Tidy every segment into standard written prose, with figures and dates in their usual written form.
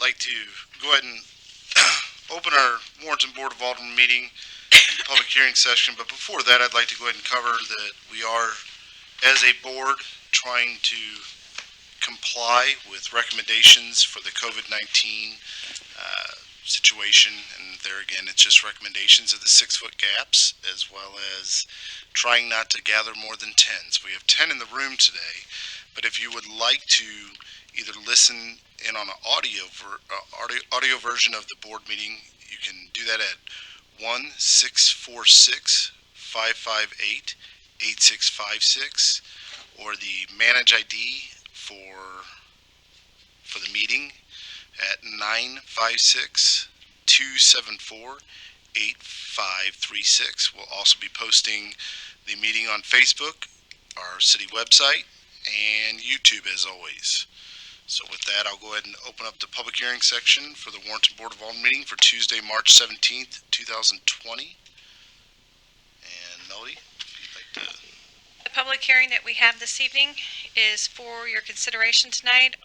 like to go ahead and open our Warrenton Board of Alderman meeting, public hearing session. But before that, I'd like to go ahead and cover that we are, as a board, trying to comply with recommendations for the COVID-19 situation. And there again, it's just recommendations of the 6-foot gaps, as well as trying not to gather more than 10. So we have 10 in the room today. But if you would like to either listen in on an audio version of the board meeting, you can do that at 1-646-558-8656, or the manage ID for the meeting at 956-274-8536. We'll also be posting the meeting on Facebook, our city website, and YouTube as always. So with that, I'll go ahead and open up the public hearing section for the Warrenton Board of Alderman meeting for Tuesday, March 17th, 2020. And Melody, if you'd like to... The public hearing that we have this evening is for your consideration tonight.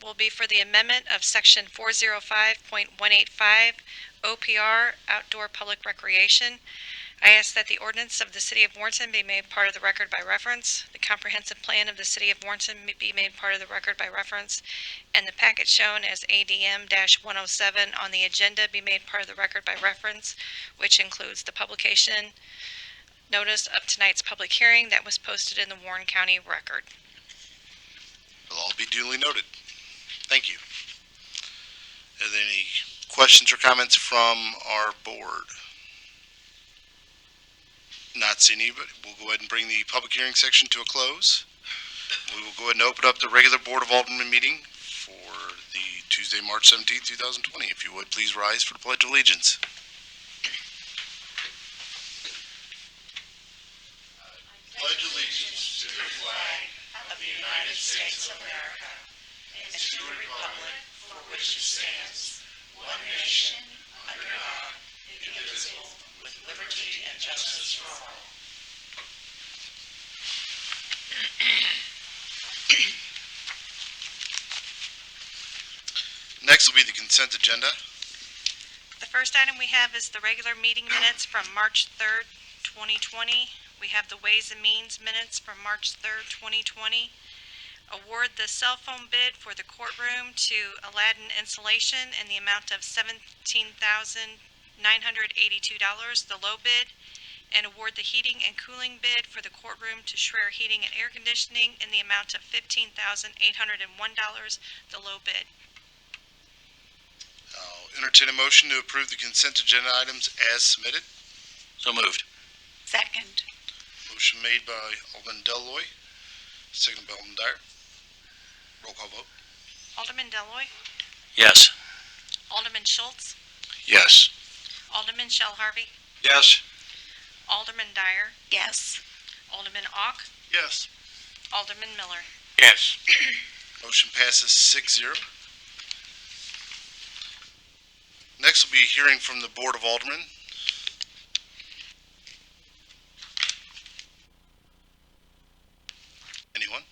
Will be for the amendment of Section 405.185 OPR, Outdoor Public Recreation. I ask that the ordinance of the City of Warrenton be made part of the record by reference, the comprehensive plan of the City of Warrenton be made part of the record by reference, and the packet shown as ADM-107 on the agenda be made part of the record by reference, which includes the publication notice of tonight's public hearing that was posted in the Warren County Record. It'll all be duly noted. Thank you. Are there any questions or comments from our board? Not seeing anybody. We'll go ahead and bring the public hearing section to a close. We will go ahead and open up the regular Board of Alderman meeting for the Tuesday, March 17th, 2020. If you would, please rise for the Pledge of Allegiance. Pledge allegiance to the flag of the United States of America and to the republic for which it stands, one nation, under God, indivisible, with liberty and justice for all. Next will be the consent agenda. The first item we have is the regular meeting minutes from March 3rd, 2020. We have the Ways and Means minutes from March 3rd, 2020. Award the cell phone bid for the courtroom to Aladdin Insulation in the amount of $17,982, the low bid. And award the heating and cooling bid for the courtroom to Schreier Heating and Air Conditioning in the amount of $15,801, the low bid. I'll entertain a motion to approve the consent agenda items as submitted. So moved. Second. Motion made by Alderman Deloy, seconded by Alderman Dyer. Roll call vote. Alderman Deloy, Yes. Alderman Schultz, Yes. Alderman Shell Harvey, Yes. Alderman Dyer, Yes. Alderman Ock, Yes. Alderman Miller. Yes. Motion passes 6-0. Next will be a hearing from the Board of Aldermen. Anyone?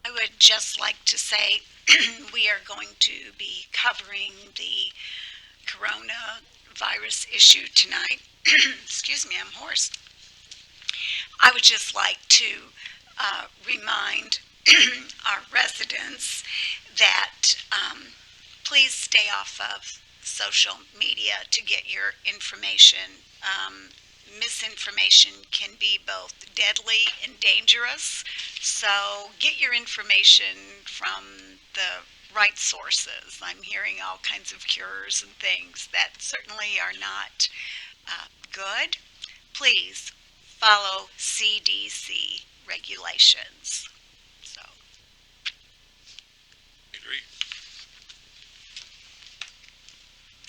I would just like to say we are going to be covering the coronavirus issue tonight. Excuse me, I'm hoarse. I would just like to remind our residents that please stay off of social media to get your information. Misinformation can be both deadly and dangerous, so get your information from the right sources. I'm hearing all kinds of cures and things that certainly are not good. Please follow CDC regulations. So. I agree.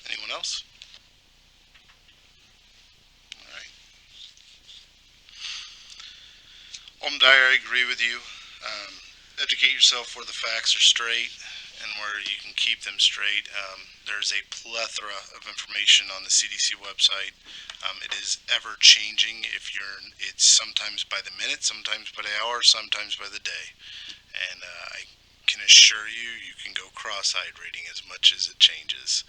Anyone else? All right. Alderman Dyer, I agree with you. Educate yourself where the facts are straight and where you can keep them straight. There's a plethora of information on the CDC website. It is ever changing. It's sometimes by the minute, sometimes by the hour, sometimes by the day. and I can assure you, you can go cross-eyed reading as much as it changes.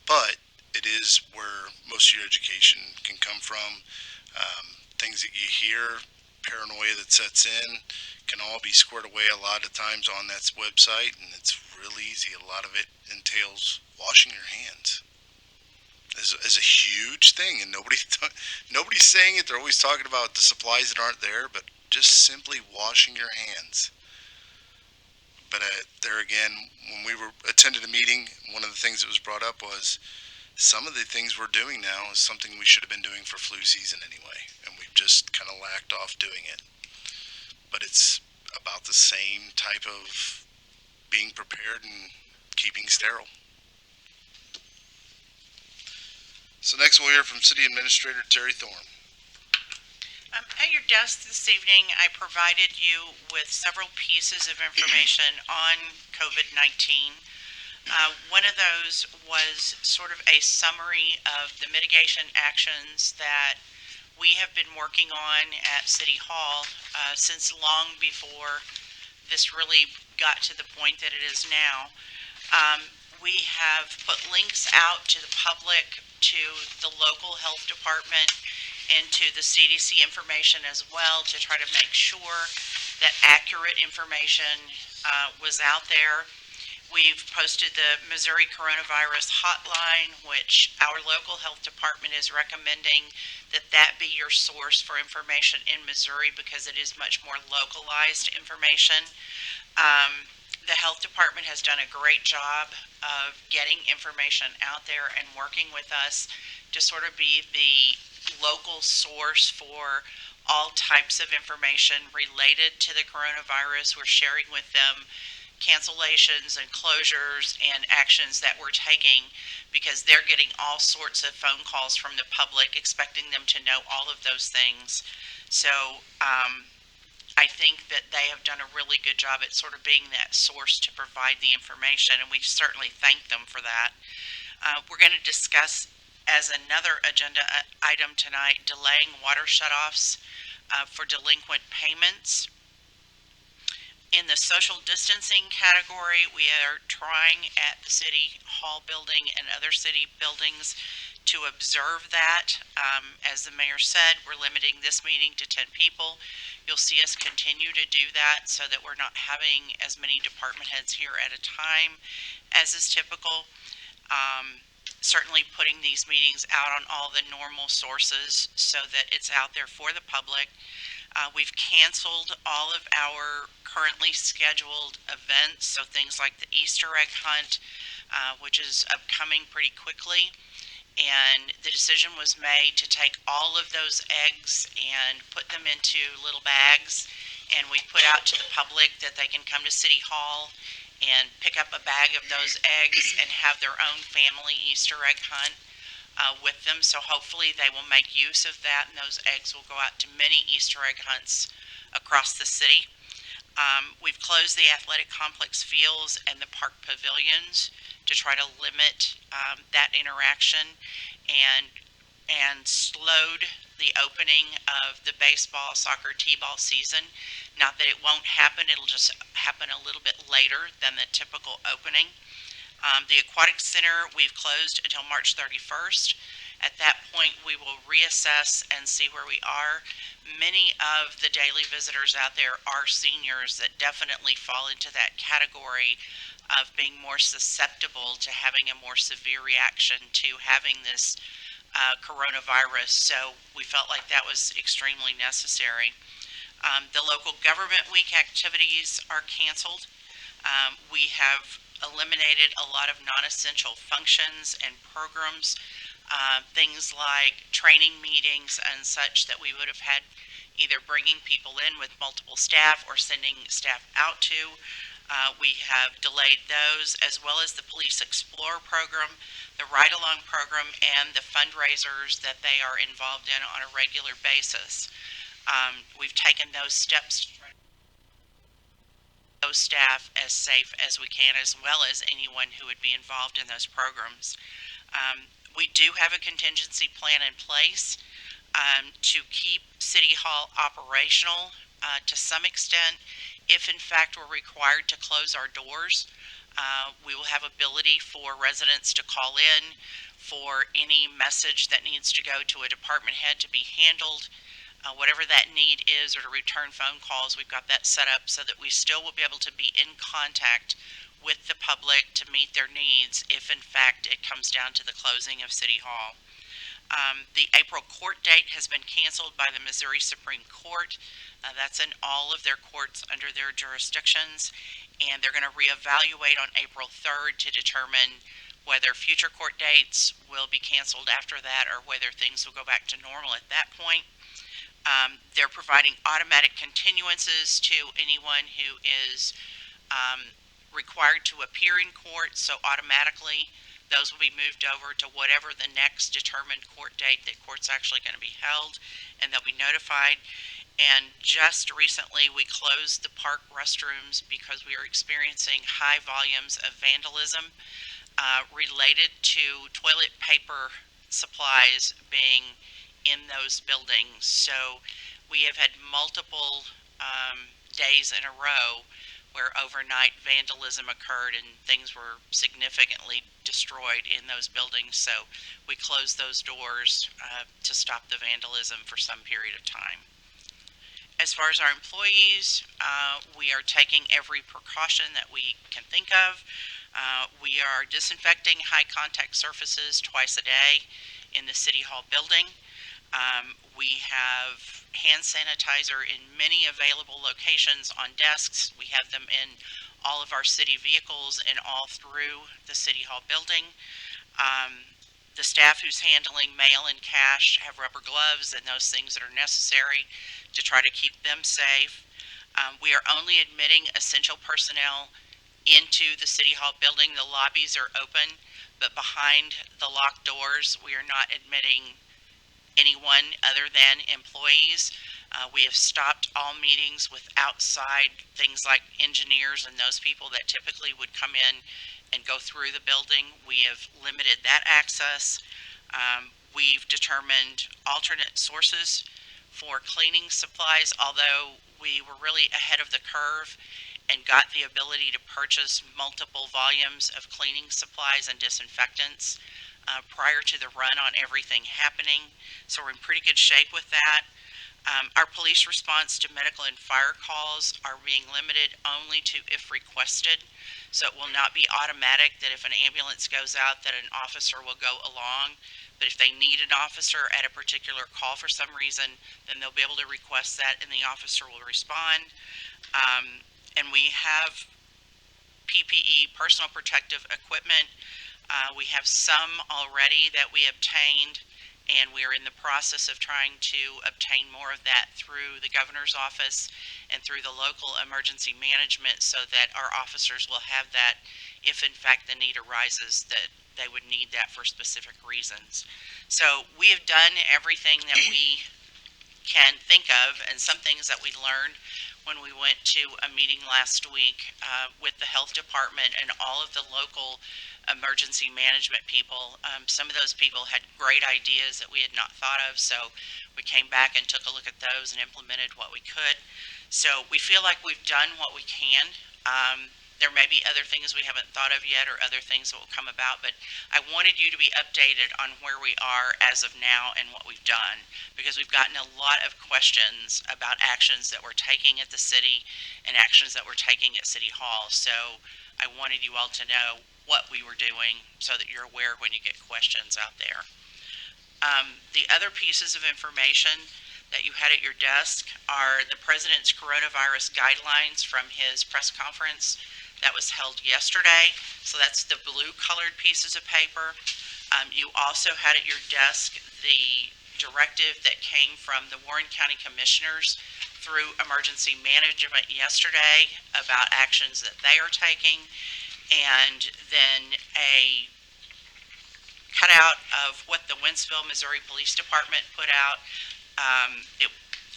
But it is where most of your education can come from. Things that you hear, paranoia that sets in, can all be squared away a lot of times on that website, and it's real easy. A lot of it entails washing your hands as a huge thing, and nobody's saying it. They're always talking about the supplies that aren't there, but just simply washing your hands. But there again, when we were attended a meeting, one of the things that was brought up was some of the things we're doing now is something we should have been doing for flu season anyway, and we've just kind of lacked off doing it. But it's about the same type of being prepared and keeping sterile. So next we'll hear from City Administrator Terry Thorne. At your desk this evening, I provided you with several pieces of information on COVID-19. One of those was sort of a summary of the mitigation actions that we have been working on at City Hall since long before this really got to the point that it is now. We have put links out to the public, to the local health department, and to the CDC information as well to try to make sure that accurate information was out there. We've posted the Missouri Coronavirus Hotline, which our local health department is recommending that that be your source for information in Missouri because it is much more localized information. The health department has done a great job of getting information out there and working with us to sort of be the local source for all types of information related to the coronavirus. We're sharing with them cancellations and closures and actions that we're taking because they're getting all sorts of phone calls from the public expecting them to know all of those things. So I think that they have done a really good job at sort of being that source to provide the information, and we certainly thank them for that. We're going to discuss as another agenda item tonight delaying water shutoffs for delinquent payments. In the social distancing category, we are trying at the City Hall building and other city buildings to observe that. As the mayor said, we're limiting this meeting to 10 people. You'll see us continue to do that so that we're not having as many department heads here at a time as is typical. Certainly putting these meetings out on all the normal sources so that it's out there for the public. We've canceled all of our currently scheduled events, so things like the Easter egg hunt, which is upcoming pretty quickly. And the decision was made to take all of those eggs and put them into little bags. And we put out to the public that they can come to City Hall and pick up a bag of those eggs and have their own family Easter egg hunt with them. So hopefully they will make use of that, and those eggs will go out to many Easter egg hunts across the city. We've closed the athletic complex fields and the park pavilions to try to limit that interaction and slowed the opening of the baseball, soccer, t-ball season. Not that it won't happen, it'll just happen a little bit later than the typical opening. The aquatic center we've closed until March 31st. At that point, we will reassess and see where we are. Many of the daily visitors out there are seniors that definitely fall into that category of being more susceptible to having a more severe reaction to having this coronavirus. So we felt like that was extremely necessary. The local government week activities are canceled. We have eliminated a lot of non-essential functions and programs, things like training meetings and such that we would have had either bringing people in with multiple staff or sending staff out to. We have delayed those, as well as the Police Explorer program, the Ride Along program, and the fundraisers that they are involved in on a regular basis. We've taken those steps to try to keep those staff as safe as we can, as well as anyone who would be involved in those programs. We do have a contingency plan in place to keep City Hall operational to some extent if in fact we're required to close our doors, we will have ability for residents to call in for any message that needs to go to a department head to be handled. Whatever that need is, or to return phone calls, we've got that set up so that we still will be able to be in contact with the public to meet their needs if in fact it comes down to the closing of City Hall. The April court date has been canceled by the Missouri Supreme Court. That's in all of their courts under their jurisdictions, and they're going to reevaluate on April 3rd to determine whether future court dates will be canceled after that or whether things will go back to normal at that point. They're providing automatic continuances to anyone who is required to appear in court, so automatically those will be moved over to whatever the next determined court date that court's actually going to be held, and they'll be notified. And just recently, we closed the park restrooms because we are experiencing high volumes of vandalism related to toilet paper supplies being in those buildings. So we have had multiple days in a row where overnight vandalism occurred and things were significantly destroyed in those buildings. So we closed those doors to stop the vandalism for some period of time. As far as our employees, we are taking every precaution that we can think of. We are disinfecting high contact surfaces twice a day in the City Hall building. We have hand sanitizer in many available locations on desks. We have them in all of our city vehicles and all through the City Hall building. The staff who's handling mail and cash have rubber gloves and those things that are necessary to try to keep them safe. We are only admitting essential personnel into the City Hall building. The lobbies are open, but behind the locked doors, we are not admitting anyone other than employees. We have stopped all meetings with outside things like engineers and those people that typically would come in and go through the building. We have limited that access. We've determined alternate sources for cleaning supplies, although we were really ahead of the curve and got the ability to purchase multiple volumes of cleaning supplies and disinfectants prior to the run on everything happening. So we're in pretty good shape with that. Our police response to medical and fire calls are being limited only to if requested. So it will not be automatic that if an ambulance goes out that an officer will go along. But if they need an officer at a particular call for some reason, then they'll be able to request that and the officer will respond. And we have PPE, personal protective equipment. We have some already that we obtained, and we're in the process of trying to obtain more of that through the governor's office and through the local emergency management so that our officers will have that if in fact the need arises that they would need that for specific reasons. So we have done everything that we can think of, and some things that we learned when we went to a meeting last week with the health department and all of the local emergency management people. Some of those people had great ideas that we had not thought of, so we came back and took a look at those and implemented what we could. So we feel like we've done what we can. There may be other things we haven't thought of yet or other things that will come about, but I wanted you to be updated on where we are as of now and what we've done, because we've gotten a lot of questions about actions that we're taking at the city and actions that we're taking at City Hall. So I wanted you all to know what we were doing so that you're aware when you get questions out there. The other pieces of information that you had at your desk are the President's coronavirus guidelines from his press conference that was held yesterday. So that's the blue colored pieces of paper. You also had at your desk the directive that came from the Warren County Commissioners through emergency management yesterday about actions that they are taking, and then a cutout of what the Wentzville, Missouri Police Department put out.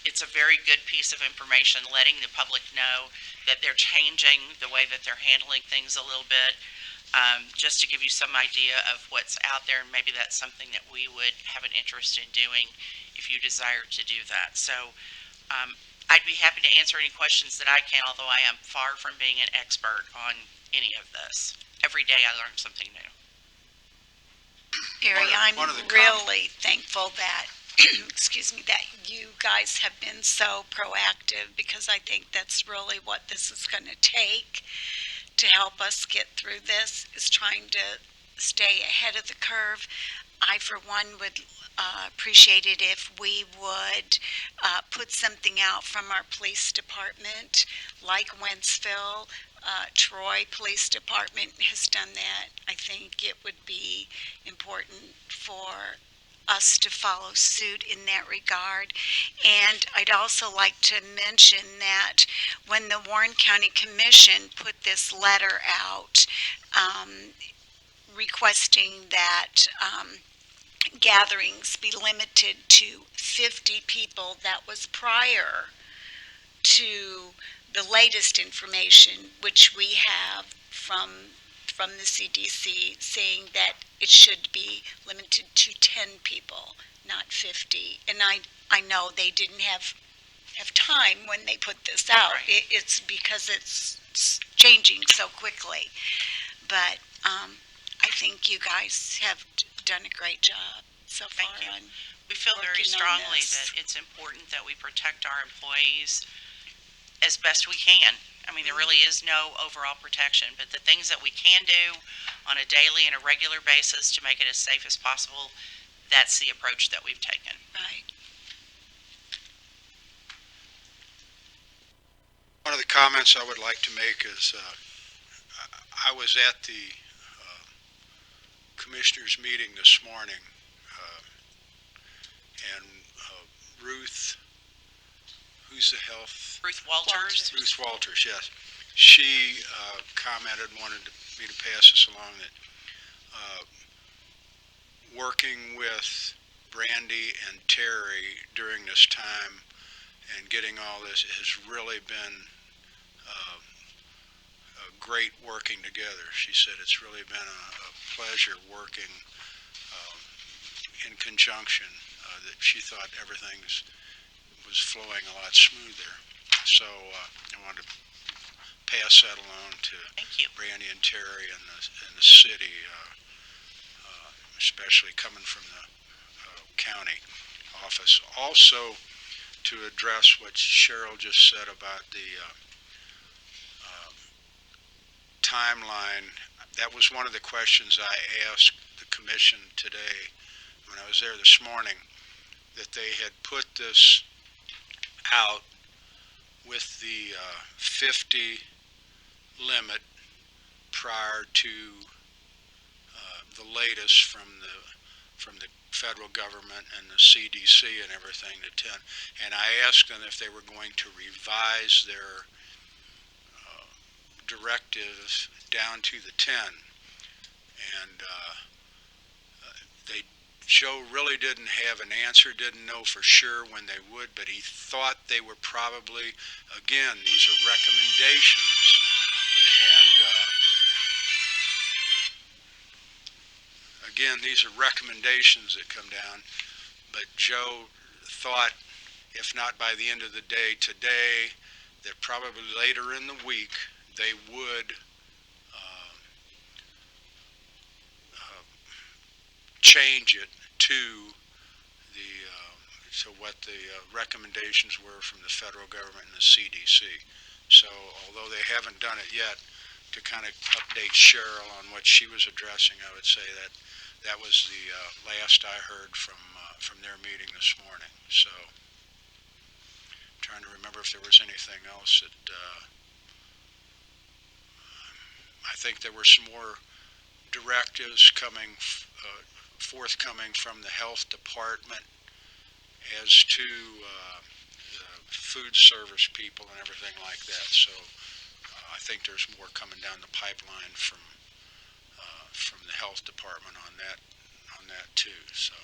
It's a very good piece of information letting the public know that they're changing the way that they're handling things a little bit, just to give you some idea of what's out there, and maybe that's something that we would have an interest in doing if you desire to do that. So I'd be happy to answer any questions that I can, although I am far from being an expert on any of this. Every day I learn something new. Gary, I'm one of the really thankful that, excuse me, that you guys have been so proactive, because I think that's really what this is going to take to help us get through this, is trying to stay ahead of the curve. I, for one, would appreciate it if we would put something out from our police department, like Wentzville. Troy Police Department has done that. I think it would be important for us to follow suit in that regard. And I'd also like to mention that when the Warren County Commission put this letter out, requesting that gatherings be limited to 50 people, that was prior to the latest information, which we have from the CDC, saying that it should be limited to 10 people, not 50. And I know they didn't have time when they put this out. Right. It's because it's changing so quickly. But I think you guys have done a great job so far. Thank you. On We feel very working on strongly this. that it's important that we protect our employees as best we can. I mean, there really is no overall protection, but the things that we can do on a daily and a regular basis to make it as safe as possible, that's the approach that we've taken. Right. One of the comments I would like to make is I was at the commissioners meeting this morning, and Ruth, who's the health? Ruth Walters. Ruth Walters, yes. She commented, wanted me to pass this along, that working with Brandy and Terry during this time and getting all this has really been great working together. She said it's really been a pleasure working in conjunction, that she thought everything was flowing a lot smoother. So I wanted to pass that along to Thank you. Brandy and Terry and the city, especially coming from the county office. Also, to address what Cheryl just said about the timeline, that was one of the questions I asked the commission today when I was there this morning, that they had put this out with the 50 limit prior to the latest from the federal government and the CDC and everything to 10. And I asked them if they were going to revise their directives down to the 10. And Joe really didn't have an answer, didn't know for sure when they would, but he thought they were probably, again, these are recommendations, and again, these are recommendations that come down, but Joe thought, if not by the end of the day today, that probably later in the week they would change it to what the recommendations were from the federal government and the CDC. So although they haven't done it yet, to kind of update Cheryl on what she was addressing, I would say that was the last I heard from their meeting this morning. So I'm trying to remember if there was anything else that I think there were some more directives forthcoming from the health department as to food service people and everything like that. So I think there's more coming down the pipeline from the health department on that too. So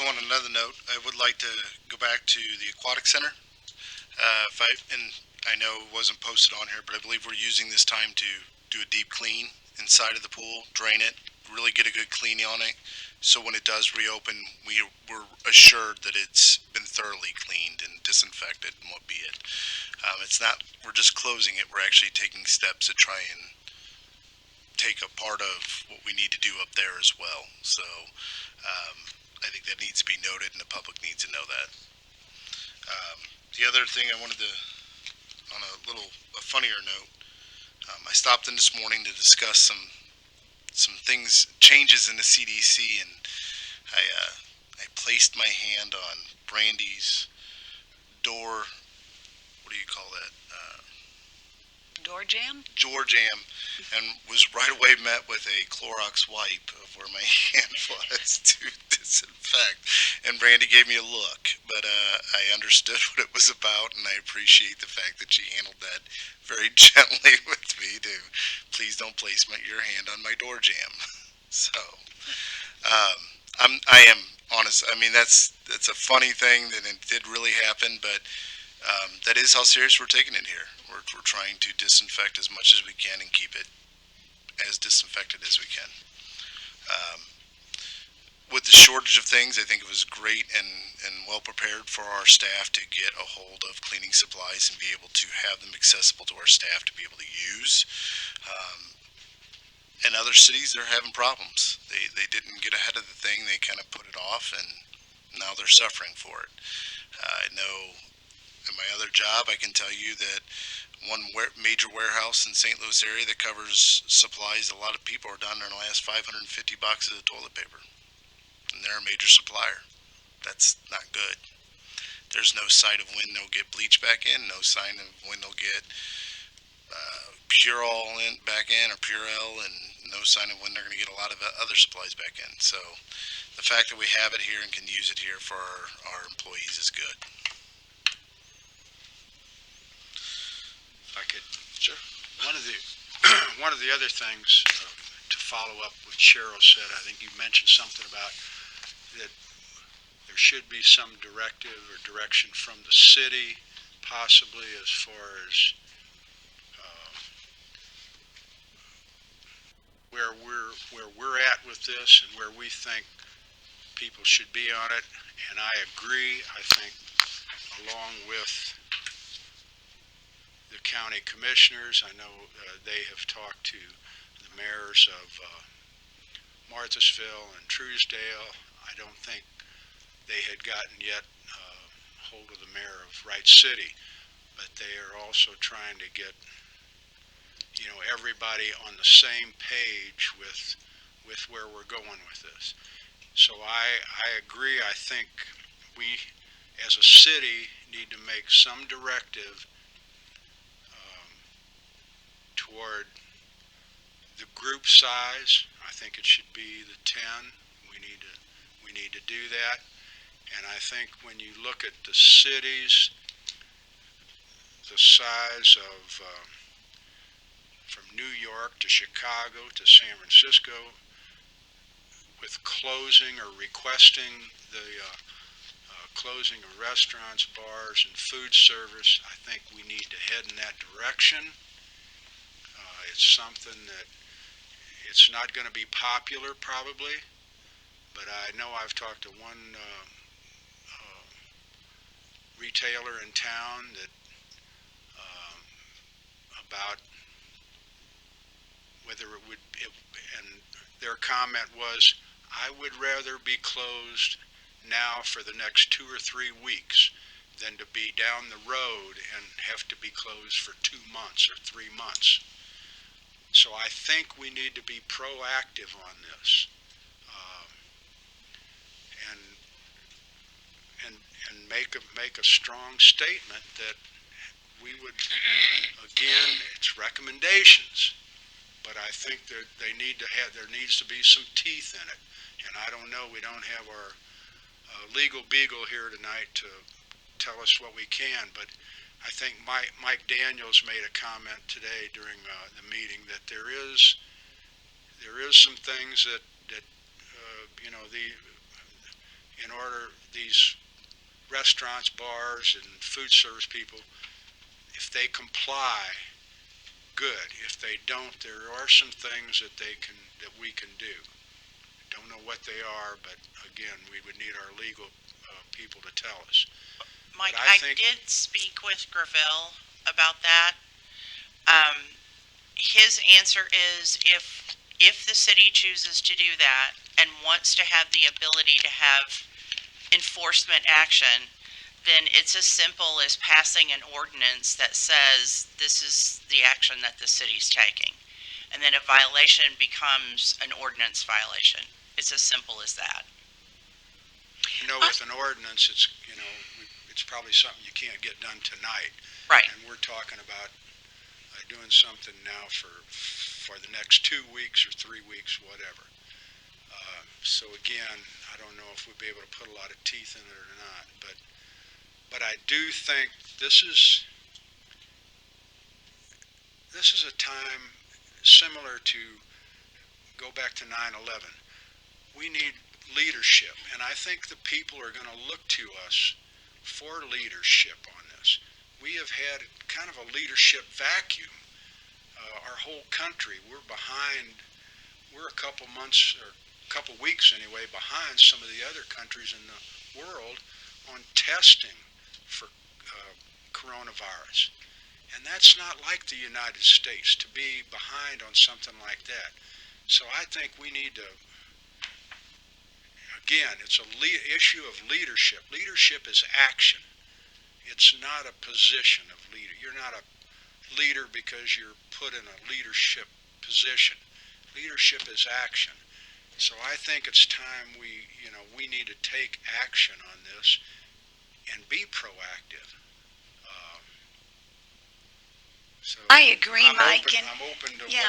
on another note, I would like to go back to the aquatic center. I know it wasn't posted on here, but I believe we're using this time to do a deep clean inside of the pool, drain it, really get a good cleaning on it. So when it does reopen, we're assured that it's been thoroughly cleaned and disinfected and what be it. It's not, we're just closing it. We're actually taking steps to try and take a part of what we need to do up there as well. So I think that needs to be noted and the public needs to know that. The other thing I wanted to, on a funnier note, I stopped in this morning to discuss some things, changes in the CDC, and I placed my hand on Brandy's door. What do you call that? Door jam? Door jam, and was right away met with a Clorox wipe of where my hand was to disinfect. And Brandy gave me a look, but I understood what it was about, and I appreciate the fact that she handled that very gently with me. To please don't place your hand on my door jam. So I am honest. I mean that's a funny thing that it did really happen, but that is how serious we're taking it here. We're trying to disinfect as much as we can and keep it as disinfected as we can. Um, with the shortage of things, I think it was great and well prepared for our staff to get a hold of cleaning supplies and be able to have them accessible to our staff to be able to use. In other cities, they're having problems. They didn't get ahead of the thing. They kind of put it off, and now they're suffering for it. I know in my other job, I can tell you that one major warehouse in St. Louis area that covers supplies, a lot of people are down there in the last 550 boxes of toilet paper, and they're a major supplier. That's not good. There's no sight of when they'll get bleach back in, no sign of when they'll get Purell back in or Purell, and no sign of when they're going to get a lot of other supplies back in. So the fact that we have it here and can use it here for our employees is good. If I could, sure. One of the one of the other things to follow up what Cheryl said, I think you mentioned something about that there should be some directive or direction from the city, possibly as far as where we're at with this and where we think people should be on it. And I agree. I think along with the county commissioners, I know they have talked to the mayors of Marthasville and Truesdale. I don't think they had gotten yet hold of the mayor of Wright City, but they are also trying to get everybody on the same page with where we're going with this. So I agree. I think we as a city need to make some directive toward the group size. I think it should be the 10. We need to do that. And I think when you look at the cities, the size of from New York to Chicago to San Francisco, with closing or requesting the closing of restaurants, bars, and food service, I think we need to head in that direction. It's something that it's not going to be popular probably, but I know I've talked to one retailer in town that about whether it would, and their comment was, I would rather be closed now for the next 2 or 3 weeks than to be down the road and have to be closed for 2 months or 3 months. So I think we need to be proactive on this, and make a strong statement that we would, again, it's recommendations, but I think that there needs to be some teeth in it. And I don't know, we don't have our legal beagle here tonight to tell us what we can, but I think Mike Daniels made a comment today during the meeting that there is some things that in order these restaurants, bars, and food service people, if they comply, good. If they don't, there are some things that we can do. don't know what they are, but again, we would need our legal people to tell us. Mike, But I I think- did speak with Gravel about that. His answer is if the city chooses to do that and wants to have the ability to have enforcement action, then it's as simple as passing an ordinance that says this is the action that the city's taking. And then a violation becomes an ordinance violation. It's as simple as that. With an ordinance, it's probably something you can't get done tonight. Right. And we're talking about doing something now for the next 2 weeks or 3 weeks, whatever. So again, I don't know if we'll be able to put a lot of teeth in it or not, but I do think this is a time similar to go back to 9/11. We need leadership, and I think the people are going to look to us for leadership on this. We have had kind of a leadership vacuum. Our whole country, we're behind. We're a couple months or a couple weeks anyway behind some of the other countries in the world on testing for coronavirus. And that's not like the United States to be behind on something like that. So I think we need to, again, it's a issue of leadership. Leadership is action. It's not a position of leader. You're not a leader because you're put in a leadership position. Leadership is action. So I think it's time we need to take action on this and be proactive. So I agree, I'm Mike, open, and I'm open to yeah.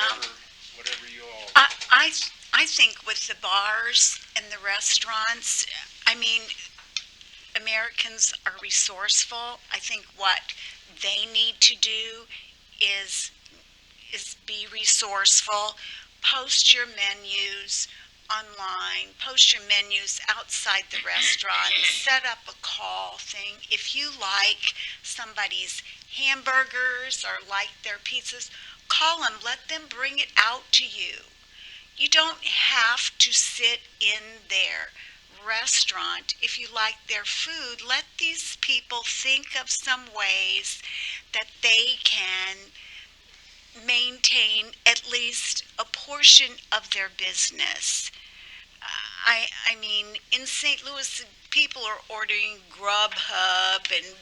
whatever you all. I think with the bars and the restaurants, I mean, Americans are resourceful. I think what they need to do is be resourceful. Post your menus online, post your menus outside the restaurant, set up a call thing. If you like somebody's hamburgers or like their pizzas, call them, let them bring it out to you. You don't have to sit in their restaurant. If you like their food, let these people think of some ways that they can maintain at least a portion of their business. I mean, in St. Louis, people are ordering Grubhub and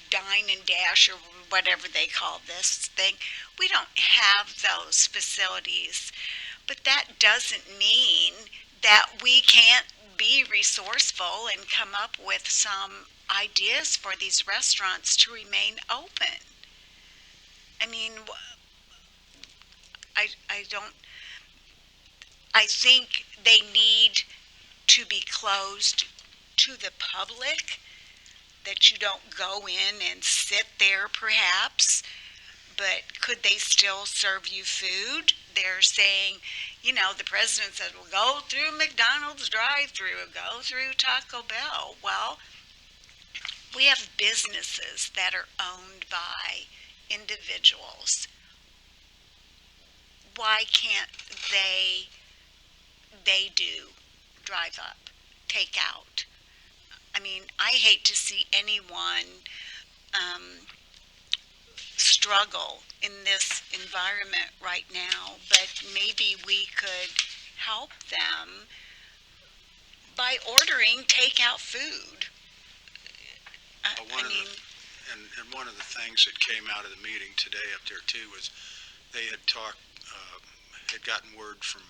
Dine and Dash or whatever they call this thing. We don't have those facilities, but that doesn't mean that we can't be resourceful and come up with some ideas for these restaurants to remain open. I mean, I don't, I think they need to be closed to the public, that you don't go in and sit there perhaps, but could they still serve you food? They're saying, the president said, well, go through McDonald's drive-through, go through Taco Bell. Well, we have businesses that are owned by individuals. Why can't they do drive up, take out? I mean, I hate to see anyone struggle in this environment right now, but maybe we could help them by ordering takeout food. One of the and one of the things that came out of the meeting today up there too was they had had gotten word from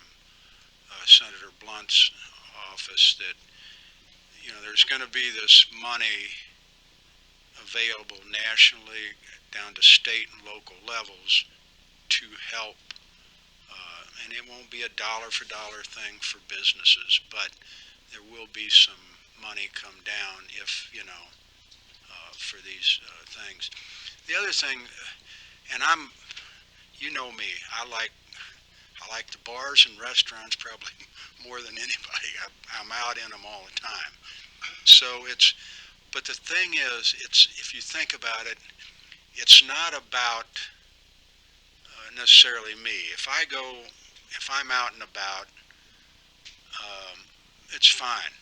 Senator Blunt's office that there's going to be this money available nationally down to state and local levels to help, and it won't be a dollar for dollar thing for businesses, but there will be some money come down if for these things. The other thing, and you know me, I like the bars and restaurants probably more than anybody. I'm out in them all the time. So but the thing is, if you think about it, it's not about necessarily me. If I'm out and about, it's fine.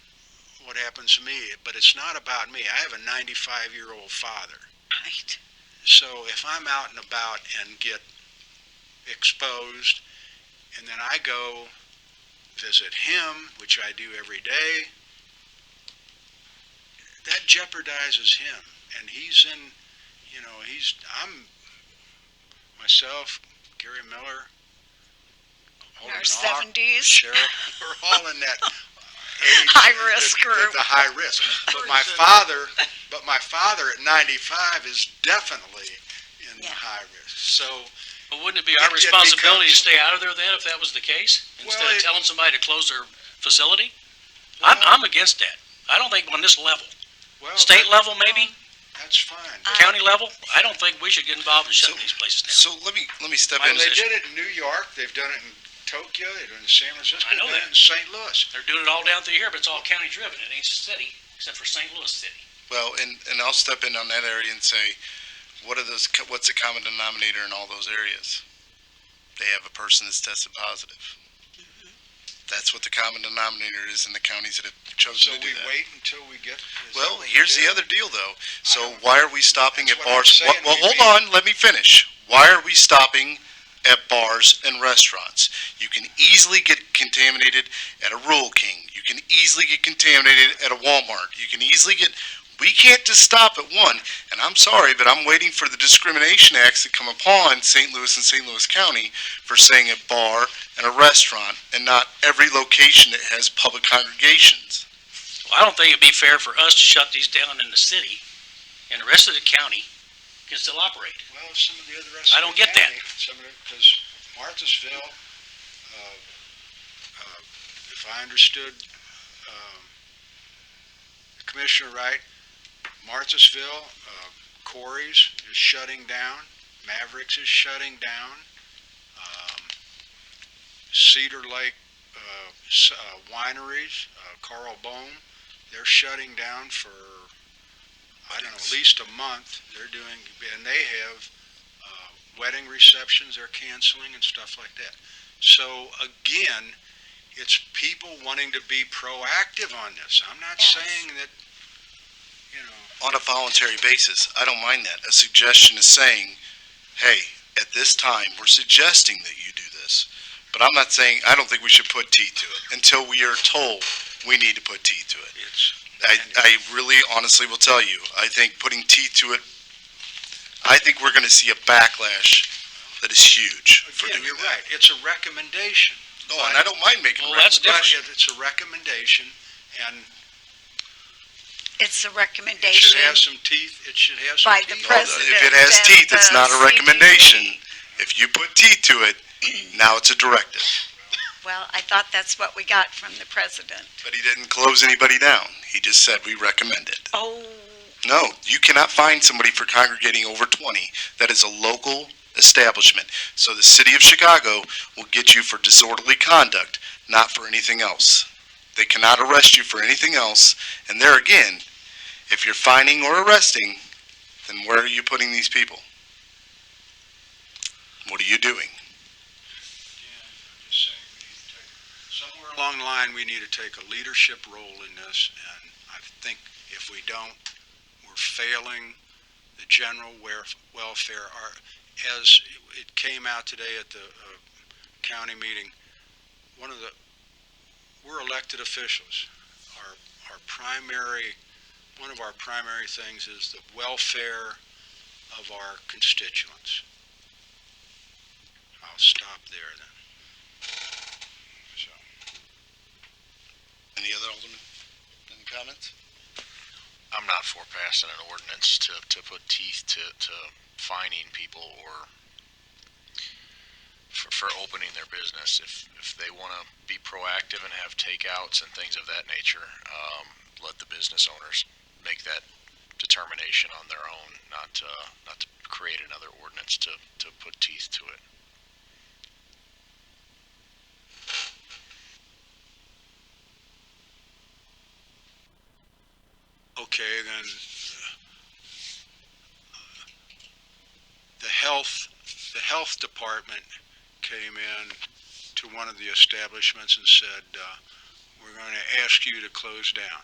What happens to me, but it's not about me. I have a 95-year-old father. Right. So if I'm out and about and get exposed, and then I go visit him, which I do every day, that jeopardizes him. And he's in, I'm myself, Gary Miller, In our Alderman Ock, 70s. Sheriff, we're all in that age, High-risk group. the high risk. But my father at 95 is definitely in the Yeah. high risk. So But wouldn't it be our It responsibility to becomes- stay out of there then if that was the case? Instead Well, of telling somebody to close their facility? Well- I'm against that. I don't think on this level. well, State level maybe, that's fine. county level, I don't think we should get involved in shutting these places down. So let me step Well, in. they did it in New York. They've done it in Tokyo. They've done it in San Francisco. I know They've done that. it in St. Louis. They're doing it all down through here, but it's all county driven. It ain't city, except for St. Louis City. Well, and I'll step in on that area and say, what's the common denominator in all those areas? They have a person that's tested positive. That's what the common denominator is in the counties that have So chosen to do we that. wait until we get. is that Well, what we here's the do? other deal, though. So don't- why are we stopping that's at what I'm bars? saying, Well, we hold need- on, let me finish. Why are we stopping at bars and restaurants? You can easily get contaminated at a Rural King. You can easily get contaminated at a Walmart. You can easily get. We can't just stop at one. And I'm sorry, but I'm waiting for the discrimination acts to come upon St. Louis and St. Louis County for saying a bar and a restaurant and not every location that has public congregations. Well, I don't think it'd be fair for us to shut these down in the city and the rest of the county can still operate. Well, some of the other rest. I of don't the get that. county, some of it, because Marthasville, if I understood the commissioner right, Marthasville, Corey's is shutting down, Mavericks is shutting down, Cedar Lake Wineries, Carl Bohm, they're shutting down for, I don't know, at least a month. They're doing, and they have wedding receptions they're canceling and stuff like that. So again, it's people wanting to be proactive on this. I'm not Yes. saying that, On a voluntary basis, I don't mind that. A suggestion is saying, hey, at this time, we're suggesting that you do this. But I'm not saying, I don't think we should put teeth to it until we are told we need to put teeth to it. it's, I really honestly will tell you, I think putting teeth to it, I think we're gonna see a backlash that is huge for again, doing you're that. right, it's a recommendation. Oh, and I don't mind making Well, that's recommendations. different. But it's a recommendation, and It's a it recommendation. should have some teeth, it should have some By teeth. the Well, president. if it has and teeth, it's the not a recommendation. CDC. If you put teeth to it, now it's a directive. Well, I thought that's what we got from the president. But he didn't close anybody down. He just said we recommend it. Oh, No, you cannot find somebody for congregating over 20. That is a local establishment. So the city of Chicago will get you for disorderly conduct, not for anything else. They cannot arrest you for anything else. And there again, if you're fining or arresting, then where are you putting these people? What are you doing? Just saying we need to somewhere along the line, we need to take a leadership role in this, and I think if we don't, we're failing the general welfare. As it came out today at the county meeting, we're elected officials. One of our primary things is the welfare of our constituents. I'll stop there then. So. Any other aldermen? Any comments? I'm not for passing an ordinance to put teeth to fining people or for opening their business. If they want to be proactive and have takeouts and things of that nature, let the business owners make that determination on their own, not to create another ordinance to put teeth to it. Okay, then the health department came in to one of the establishments and said, we're going to ask you to close down.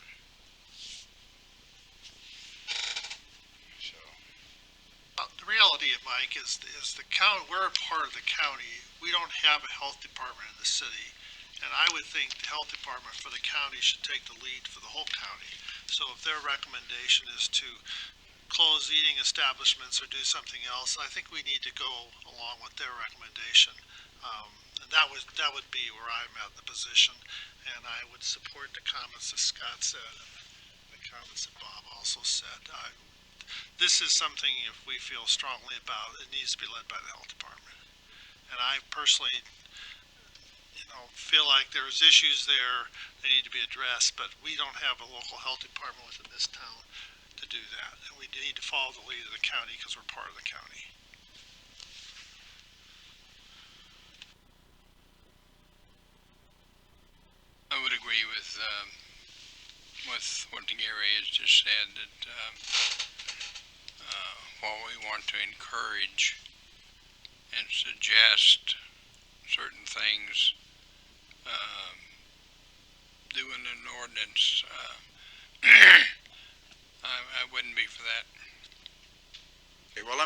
So, The reality, Mike, is the county, we're a part of the county. We don't have a health department in the city. And I would think the health department for the county should take the lead for the whole county. So if their recommendation is to close eating establishments or do something else, I think we need to go along with their recommendation. And that would be where I'm at, the position. And I would support the comments that Scott said and the comments that Bob also said. This is something, if we feel strongly about, it needs to be led by the health department. And I personally, feel like there's issues there that need to be addressed, but we don't have a local health department within this town to do that. And we need to follow the lead of the county because we're part of the county. I would agree with what Gary has just said, that while we want to encourage and suggest certain things, doing an ordinance, I wouldn't be for that. okay, well,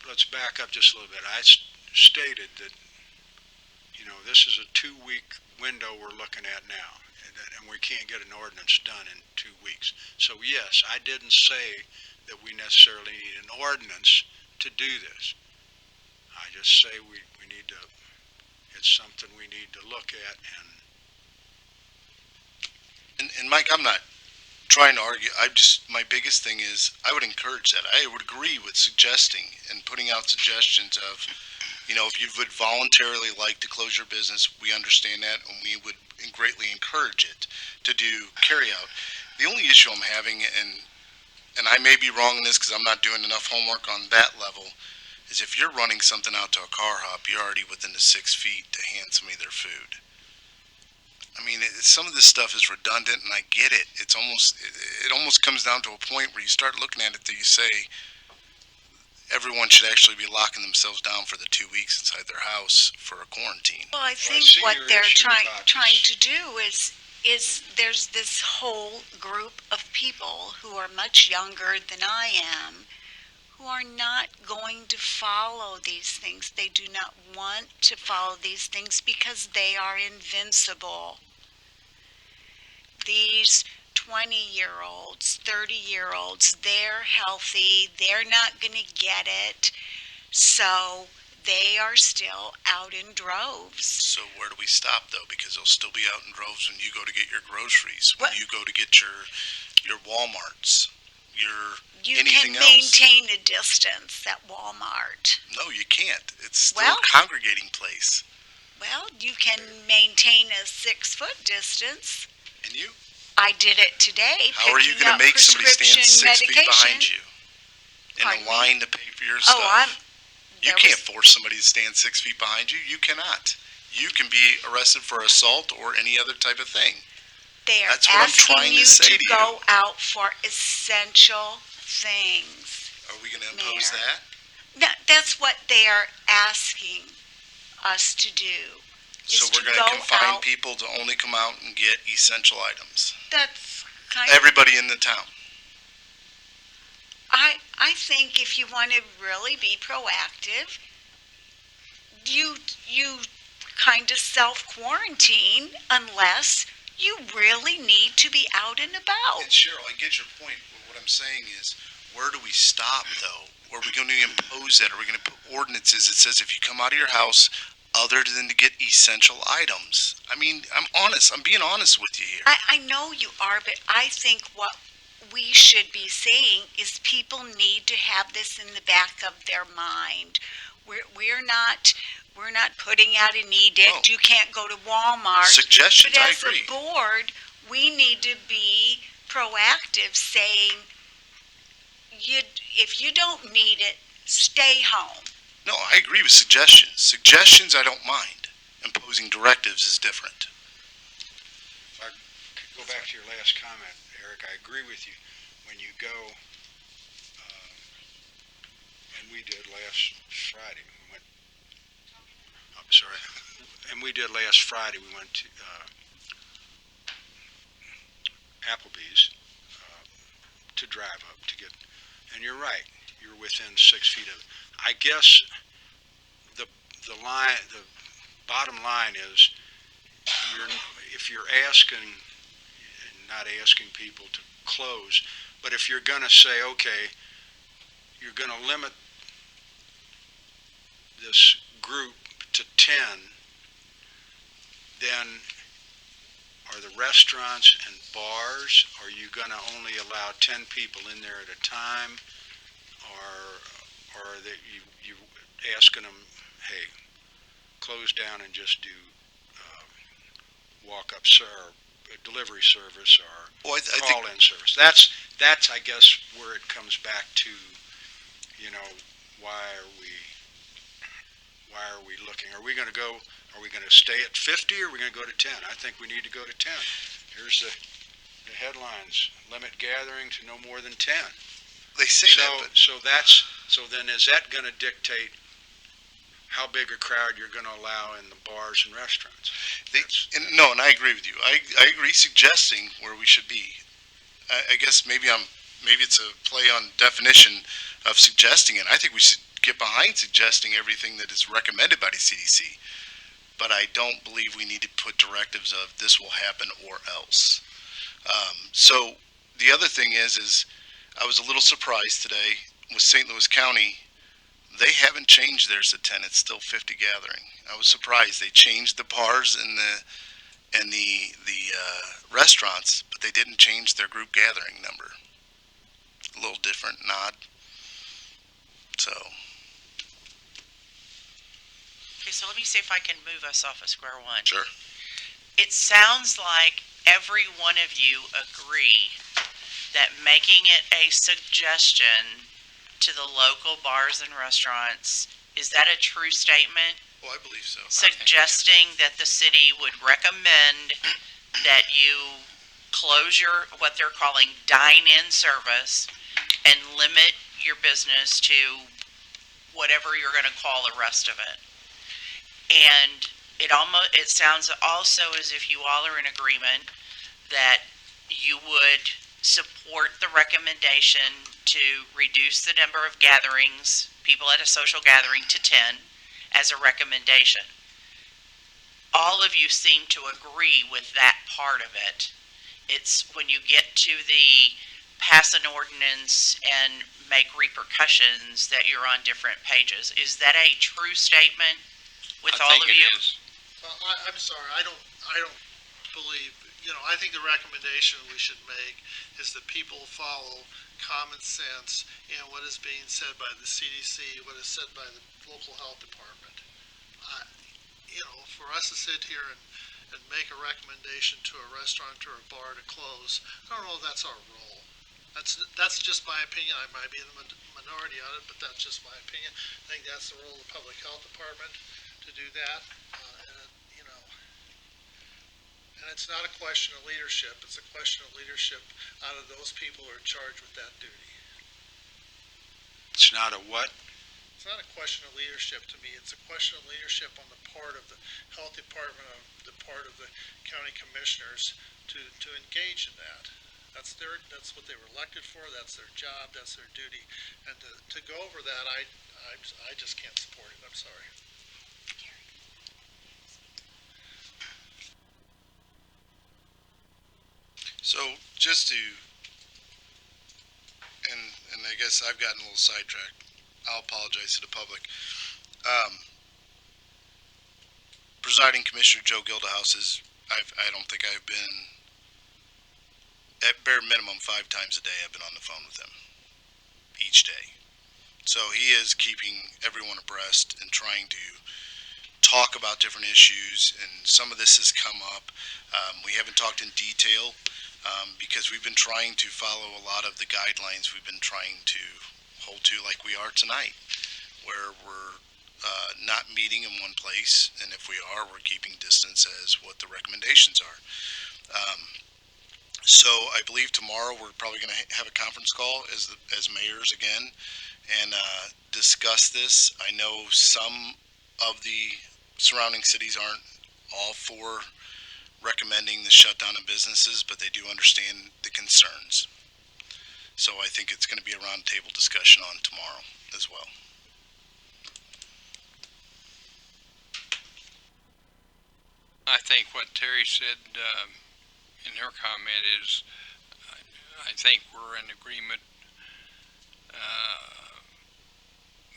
let's back up just a little bit. I stated that, this is a 2-week window we're looking at now, and we can't get an ordinance done in 2 weeks. So yes, I didn't say that we necessarily need an ordinance to do this. I just say we need to, it's something we need to look at, And Mike, I'm not trying to argue. My biggest thing is I would encourage that. I would agree with suggesting and putting out suggestions of, if you would voluntarily like to close your business, we understand that, and we would greatly encourage it to do carry out. The only issue I'm having, and I may be wrong in this because I'm not doing enough homework on that level, is if you're running something out to a car hop, you're already within the 6 feet to hand somebody their food. I mean, some of this stuff is redundant, and I get it. It almost comes down to a point where you start looking at it that you say everyone should actually be locking themselves down for the 2 weeks inside their house for a quarantine. Well, I think see what your they're issue about trying this. to do is there's this whole group of people who are much younger than I am who are not going to follow these things. They do not want to follow these things because they are invincible. These 20-year-olds, 30-year-olds, they're healthy. They're not going to get it. So they are still out in droves. So where do we stop, though? Because they'll still be out in droves when you go to get your groceries, when What? you go to get your Walmarts, You anything can else. maintain a distance at Walmart. No, you can't. It's still Well- a congregating place. Well, you can maintain a 6-foot distance. And you? I did it today. How are you picking going up to make somebody stand prescription 6 feet behind medication. you in Pardon a me? line to pay for your Oh, stuff? You there can't was- force somebody to stand 6 feet behind you. You cannot. You can be arrested for assault or any other type of thing. They are That's what I'm asking trying to you say to to go out for essential things. Are we going to impose Mayor. that? No, that's what they are asking us to do. So is we're to going to go confine out. people to only come out and get essential items. That's kind of. Everybody in the town. I think if you want to really be proactive, you kind of self-quarantine unless you really need to be out and about. And Cheryl, I get your point, but what I'm saying is, where do we stop, though? Are we going to impose that? Are we going to put ordinances that says if you come out of your house other than to get essential items? I mean, I'm honest. I'm being honest with you here. I know you are, but I think what we should be saying is people need to have this in the back of their mind. We're not putting out an edict. No. You can't go to Walmart. Suggestions, But I as agree. a board, we need to be proactive, saying, if you don't need it, stay home. No, I agree with suggestions. Suggestions, I don't mind. Imposing directives is different. go back to your last comment, Eric, I agree with you. When you go, and we did last Friday, I'm sorry, and we did last Friday, we went to Applebee's to drive up to get, and you're right, you're within 6 feet of it. I guess the bottom line is, if you're asking, and not asking people to close, but if you're going to say, okay, you're going to limit this group to 10, then are the restaurants and bars, are you going to only allow 10 people in there at a time? Or that you asking them, hey, close down and just do walk-up delivery service or Well, I think call-in service? That's I guess where it comes back to, you know, why are we looking? Are we going to stay at 50 or are we going to go to 10? I think we need to go to 10. Here's the headlines: limit gathering to no more than 10. they say that, but So then is that going to dictate how big a crowd you're going to allow in the bars and restaurants? and I agree with you. I agree suggesting where we should be. I guess maybe it's a play on definition of suggesting it. I think we should get behind suggesting everything that is recommended by the CDC. But I don't believe we need to put directives of this will happen or else. So the other thing is I was a little surprised today with St. Louis County. They haven't changed theirs to 10. It's still 50 gathering. I was surprised. They changed the bars and the restaurants, but they didn't change their group gathering number. A little different, nod. So Okay, so let me see if I can move us off of square one. Sure. It sounds like every one of you agree that making it a suggestion to the local bars and restaurants, is that a true statement? well, I believe so. Suggesting that the city would recommend that you close your, what they're calling dine-in service, and limit your business to whatever you're gonna call the rest of it. And it sounds also as if you all are in agreement that you would support the recommendation to reduce the number of gatherings, people at a social gathering, to 10 as a recommendation. All of you seem to agree with that part of it. It's when you get to the pass an ordinance and make repercussions that you're on different pages. Is that a true statement with I all think of you? it is. I'm sorry, I don't believe, I think the recommendation we should make is that people follow common sense and what is being said by the CDC, what is said by the local health department. For us to sit here and make a recommendation to a restaurant or a bar to close, I don't know if that's our role. That's just my opinion. I might be in the minority on it, but that's just my opinion. I think that's the role of the public health department to do that. And it's not a question of leadership. It's a question of leadership out of those people who are charged with that duty. It's not a what? It's not a question of leadership to me. It's a question of leadership on the part of the health department, on the part of the county commissioners to engage in that. That's what they were elected for. That's their job. That's their duty. And to go over that, I just can't support it. I'm sorry. So just to, and I guess I've gotten a little sidetracked. I'll apologize to the public. Presiding Commissioner Joe Gildahouse I don't think I've been, at bare minimum 5 times a day I've been on the phone with him each day. So he is keeping everyone abreast and trying to talk about different issues, and some of this has come up. We haven't talked in detail because we've been trying to follow a lot of the guidelines we've been trying to hold to, like we are tonight, where we're not meeting in one place, and if we are, we're keeping distance as what the recommendations are. So I believe tomorrow we're probably going to have a conference call as mayors again and discuss this. I know some of the surrounding cities aren't all for recommending the shutdown of businesses, but they do understand the concerns. So I think it's going to be a roundtable discussion on tomorrow as well. I think what Terry said in her comment is, I think we're in agreement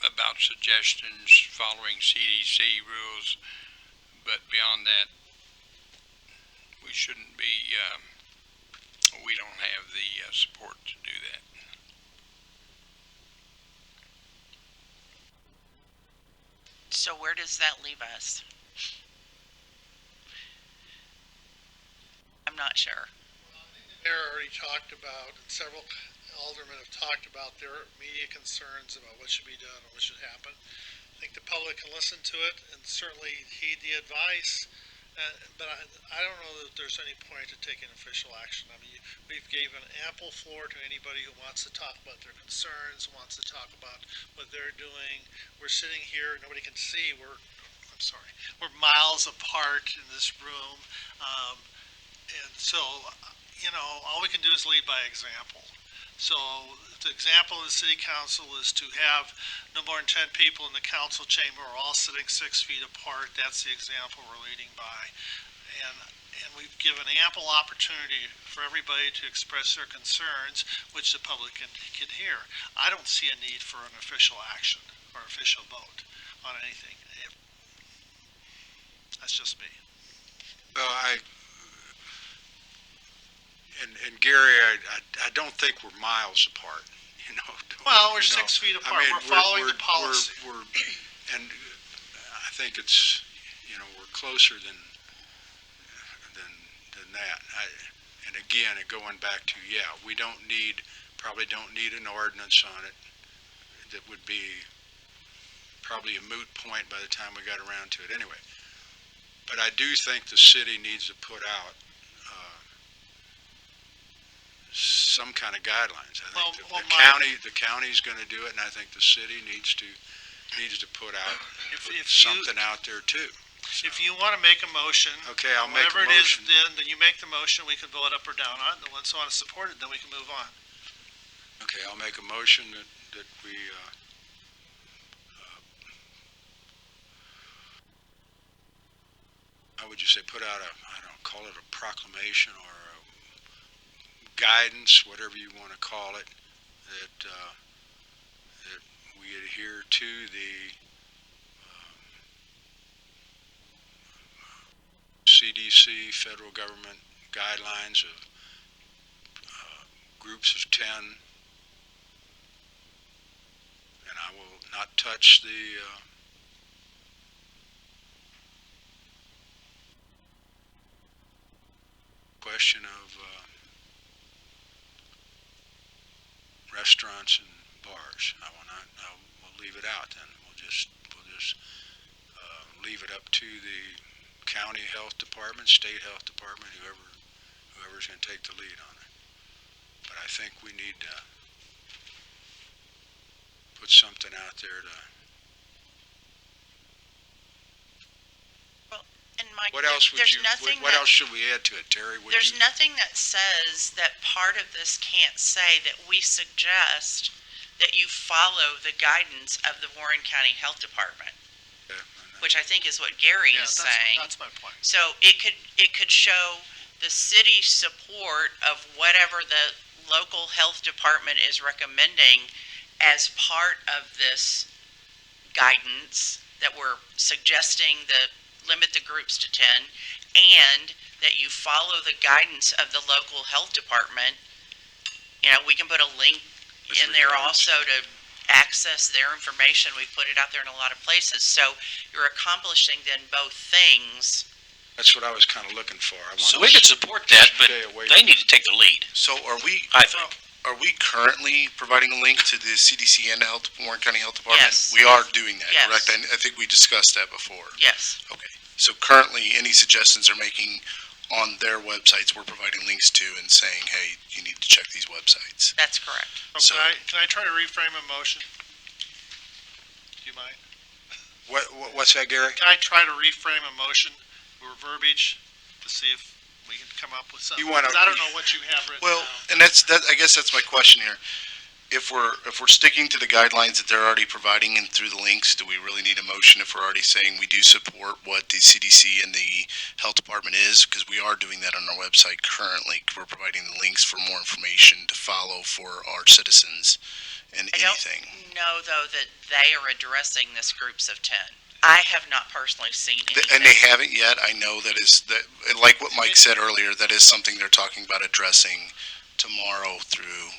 about suggestions following CDC rules, but beyond that, we shouldn't be, we don't have the support to do that. So where does that leave us? I'm not sure. Mayor already talked about, and several aldermen have talked about their immediate concerns about what should be done and what should happen. I think the public can listen to it and certainly heed the advice, but I don't know that there's any point to taking official action. I mean, we've given ample floor to anybody who wants to talk about their concerns, wants to talk about what they're doing. We're sitting here, nobody can see, we're miles apart in this room. And so, all we can do is lead by example. So the example of the city council is to have no more than 10 people in the council chamber, all sitting 6 feet apart. That's the example we're leading by. And we've given ample opportunity for everybody to express their concerns, which the public can hear. I don't see a need for an official action or official vote on anything. That's just me. And Gary, I don't think we're miles apart, Well, we're 6 feet apart. We're following the policy. And I think it's, we're closer than that. And again, going back to, we probably don't need an ordinance on it. That would be probably a moot point by the time we got around to it anyway. But I do think the city needs to put out some kind of guidelines. I think the county's going to do it, and I think the city needs to put out something out there too. If you want to make a motion, okay, I'll make a motion. Whatever it is, then you make the motion. We can vote up or down on it. And once you want to support it, then we can move on. Okay, I'll make a motion that we how would you say, put out call it a proclamation or a guidance, whatever you want to call it, that we adhere to the CDC, federal government guidelines of groups of 10, and I will not touch the question of restaurants and bars. I will leave it out then. We'll just leave it up to the county health department, state health department, whoever's going to take the lead on it. But I think we need to put something out there to. And Mike, What else there's nothing what else should we add to it, Terry? There's nothing that says that part of this can't say that we suggest that you follow the guidance of the Warren County Health Department, which I think is what Gary is saying. That's my point. So it could show the city's support of whatever the local health department is recommending as part of this guidance that we're suggesting that limit the groups to 10, and that you follow the guidance of the local health department. We can put a link in there also to access their information. We've put it out there in a lot of places. So you're accomplishing then both things. That's what I was kind of looking for. So we could support that, but they need to take the lead. So I think. Are we currently providing a link to the CDC and the Warren County Health Department? Yes. We are doing that, Yes. correct? I think we discussed that before. Yes. Okay. So currently, any suggestions they're making on their websites, we're providing links to and saying, hey, you need to check these websites. That's correct. So- Can I try to reframe a motion? Do you mind? What's that, Gary? Can I try to reframe a motion or verbiage to see if come up with something. You wanna 'Cause I don't know what you have written Well, down. and I guess that's my question here. If we're sticking to the guidelines that they're already providing and through the links, do we really need a motion if we're already saying we do support what the CDC and the health department is? Because we are doing that on our website currently. We're providing the links for more information to follow for our citizens and I don't anything. know, though, that they are addressing this groups of 10. I have not personally seen anything. And they haven't yet. I know that, like what Mike said earlier, that is something they're talking about addressing tomorrow through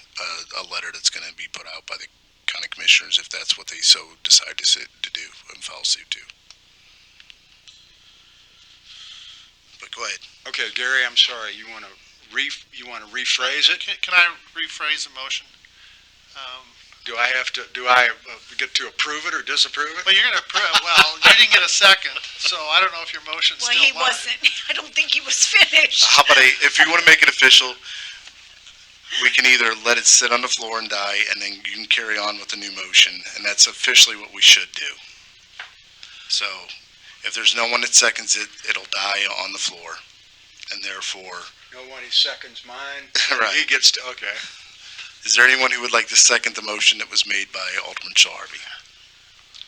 a letter that's going to be put out by the county commissioners if that's what they so decide to do and follow suit to. But go ahead. Okay, Gary, I'm sorry, you wanna rephrase it? Can I rephrase the motion? Do I get to approve it or disapprove it? Well, you're gonna, well, you didn't get a second, so I don't know if your motion's Well, still he live. wasn't, I don't think he was finished. How about if you want to make it official, we can either let it sit on the floor and die, and then you can carry on with the new motion, and that's officially what we should do. So, if there's no one that seconds it, it'll die on the floor, and therefore, No one, he seconds mine. Right. He gets to, okay. is there anyone who would like to second the motion that was made by Alderman Shaw Harvey?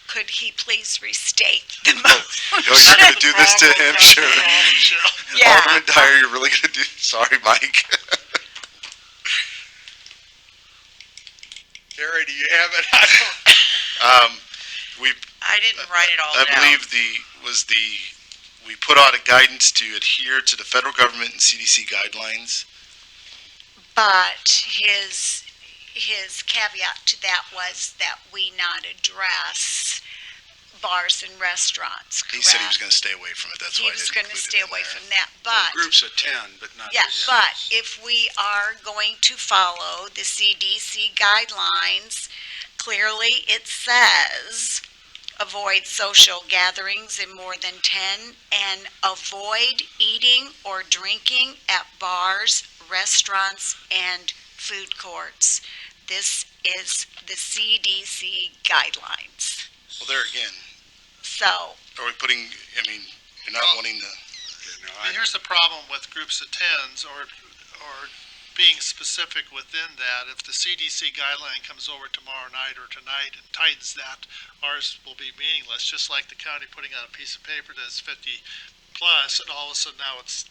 Could he please restate the motion? Oh, you're going to do this to him, sure. Yeah. Alderman Dyer, you're really going to do, sorry, Mike. Gary, do you have it? I don't. I didn't write it all I down. believe we put out a guidance to adhere to the federal government and CDC guidelines. But his caveat to that was that we not address bars and restaurants, correct? He said he was going to stay away from it, that's He why I was didn't going to include it stay in away there. from that, Well, but, groups of 10, but not. yeah, the- but if we are going to follow the CDC guidelines, clearly it says avoid social gatherings in more than 10 and avoid eating or drinking at bars, restaurants, and food courts. This is the CDC guidelines. Well, there again, So, are we putting, I mean, you're not Well- wanting to, Okay, no, I mean, here's the problem with groups of 10s or being specific within that. If the CDC guideline comes over tomorrow night or tonight and tightens that, ours will be meaningless, just like the county putting out a piece of paper that's 50 plus, and all of a sudden now it's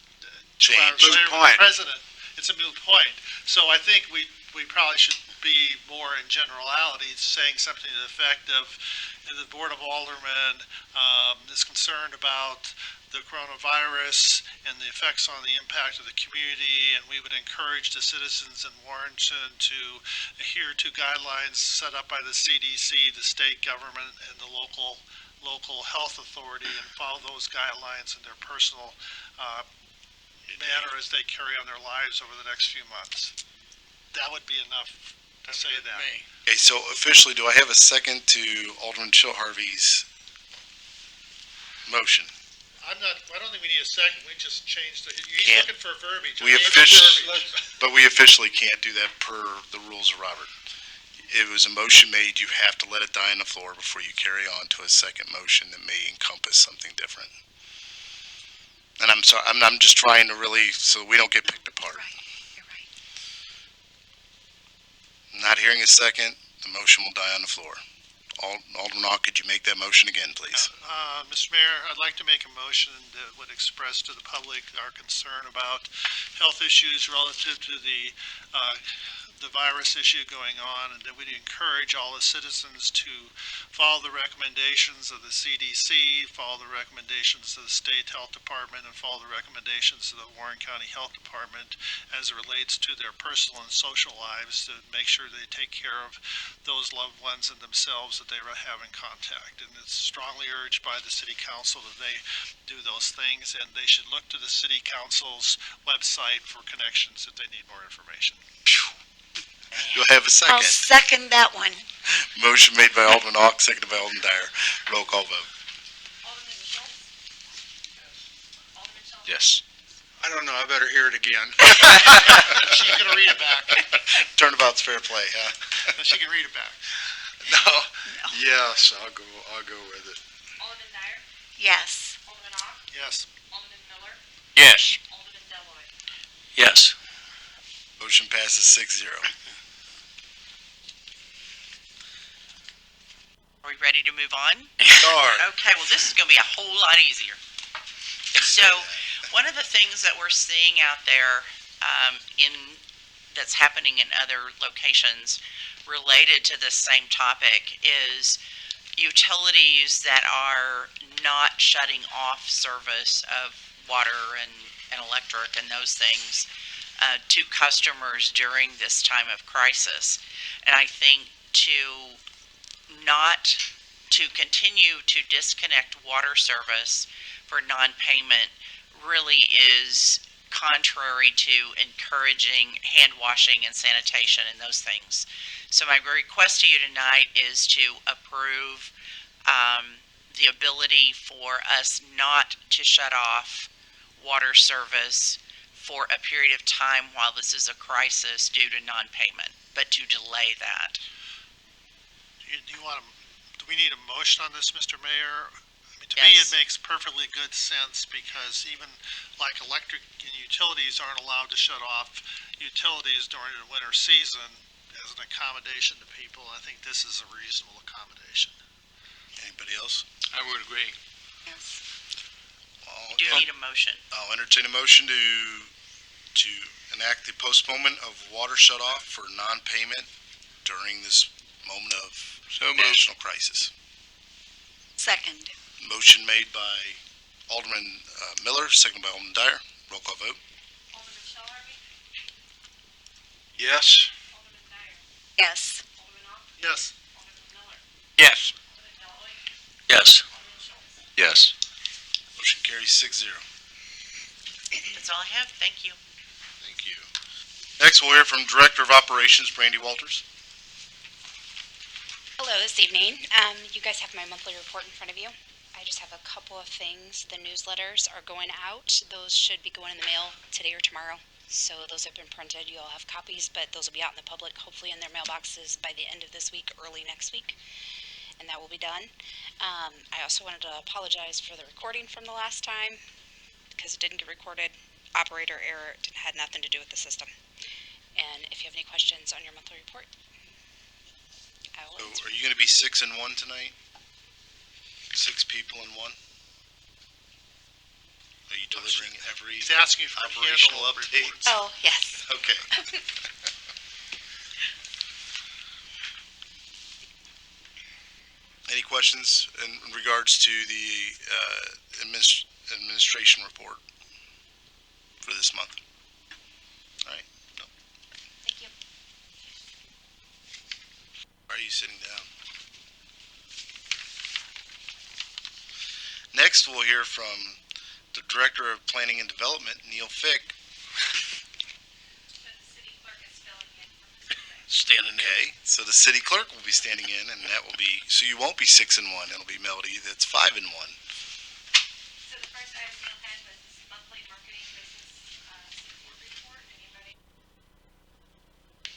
2 hours Changed. later Moot with the point. president. It's a moot point. So I think we probably should be more in generalities, saying something to the effect of, the Board of Aldermen is concerned about the coronavirus and the effects on the impact of the community, and we would encourage the citizens in Warrenton to adhere to guidelines set up by the CDC, the state government, and the local health authority, and follow those guidelines in their personal manner as they carry on their lives over the next few months. That would be enough to say that. okay, so officially, do I have a second to Alderman Shaw Harvey's motion? I don't think we need a second, we just changed he's Can't. looking for verbiage. We I gave him officially- verbiage. But we officially can't do that per the rules of Robert. It was a motion made, you have to let it die on the floor before you carry on to a second motion that may encompass something different. And I'm sorry, I'm just trying to really, so we don't get picked apart. right, you're right. Not hearing a second, the motion will die on the floor. Alderman Ock, could you make that motion again, please? Mr. Mayor, I'd like to make a motion that would express to the public our concern about health issues relative to the virus issue going on, and that we'd encourage all the citizens to follow the recommendations of the CDC, follow the recommendations of the State Health Department, and follow the recommendations of the Warren County Health Department as it relates to their personal and social lives, to make sure they take care of those loved ones and themselves that they have in contact. And it's strongly urged by the City Council that they do those things, and they should look to the City Council's website for connections if they need more information. Do I have a I'll second? second that one. Motion made by Alderman Ock, seconded by Alderman Dyer. Roll call vote. Yes. I don't know, I better hear it again. She can read it back. Turnabout's fair play, huh? She can read it back. No, yes, I'll go with it. Alderman Dyer, Yes. Alderman Ock, Yes. Alderman Miller, Yes. Alderman Deloy. Yes. Motion passes 6-0. Are we ready to move on? Start. Okay, well, this is going to be a whole lot easier. So, one of the things that we're seeing out there that's happening in other locations related to this same topic is utilities that are not shutting off service of water and electric and those things to customers during this time of crisis. And I think not to continue to disconnect water service for non-payment really is contrary to encouraging hand washing and sanitation and those things. So my request to you tonight is to approve the ability for us not to shut off water service for a period of time while this is a crisis due to non-payment, but to delay that. Do we need a motion on this, Mr. Mayor? I mean, to me, it Yes. makes perfectly good sense because even like electric and utilities aren't allowed to shut off utilities during the winter season as an accommodation to people. I think this is a reasonable accommodation. Anybody else? I would agree. Yes. You do need a motion. I'll entertain a motion to enact the postponement of water shut-off for non-payment during this moment of So moved. national crisis. Second. Motion made by Alderman Miller, seconded by Alderman Dyer. Roll call vote. Alderman Shell Harvey? Yes. Alderman Dyer? Yes. Alderman Ock? Yes. Alderman Miller? Yes. Alderman Deloy, Yes. Alderman Schultz? Yes. Motion carries 6-0. That's all I have. Thank you. Thank you. Next, we'll hear from Director of Operations, Brandy Walters. Hello this evening. You guys have my monthly report in front of you. I just have a couple of things. The newsletters are going out. Those should be going in the mail today or tomorrow. So those have been printed. You all have copies, but those will be out in the public, hopefully in their mailboxes by the end of this week, early next week. And that will be done. I also wanted to apologize for the recording from the last time because it didn't get recorded. Operator error. It had nothing to do with the system. And if you have any questions on your monthly report, I will So answer. are you going to be 6 and 1 tonight? 6 people in one? Are you delivering every He's asking for a operational handle update? reports. Oh, yes. Okay. Any questions in regards to the administration report for this month? All right. No. Thank you. Why are you sitting down? Next, we'll hear from the Director of Planning and Development, Neil Fick. The city clerk is filling in for Mr. Standing there. Okay, so the city clerk will be standing in, and that will be, so you won't be 6 and 1, it'll be Melody that's 5 and 1. So the first item Neil had was this monthly marketing business support report. Anybody?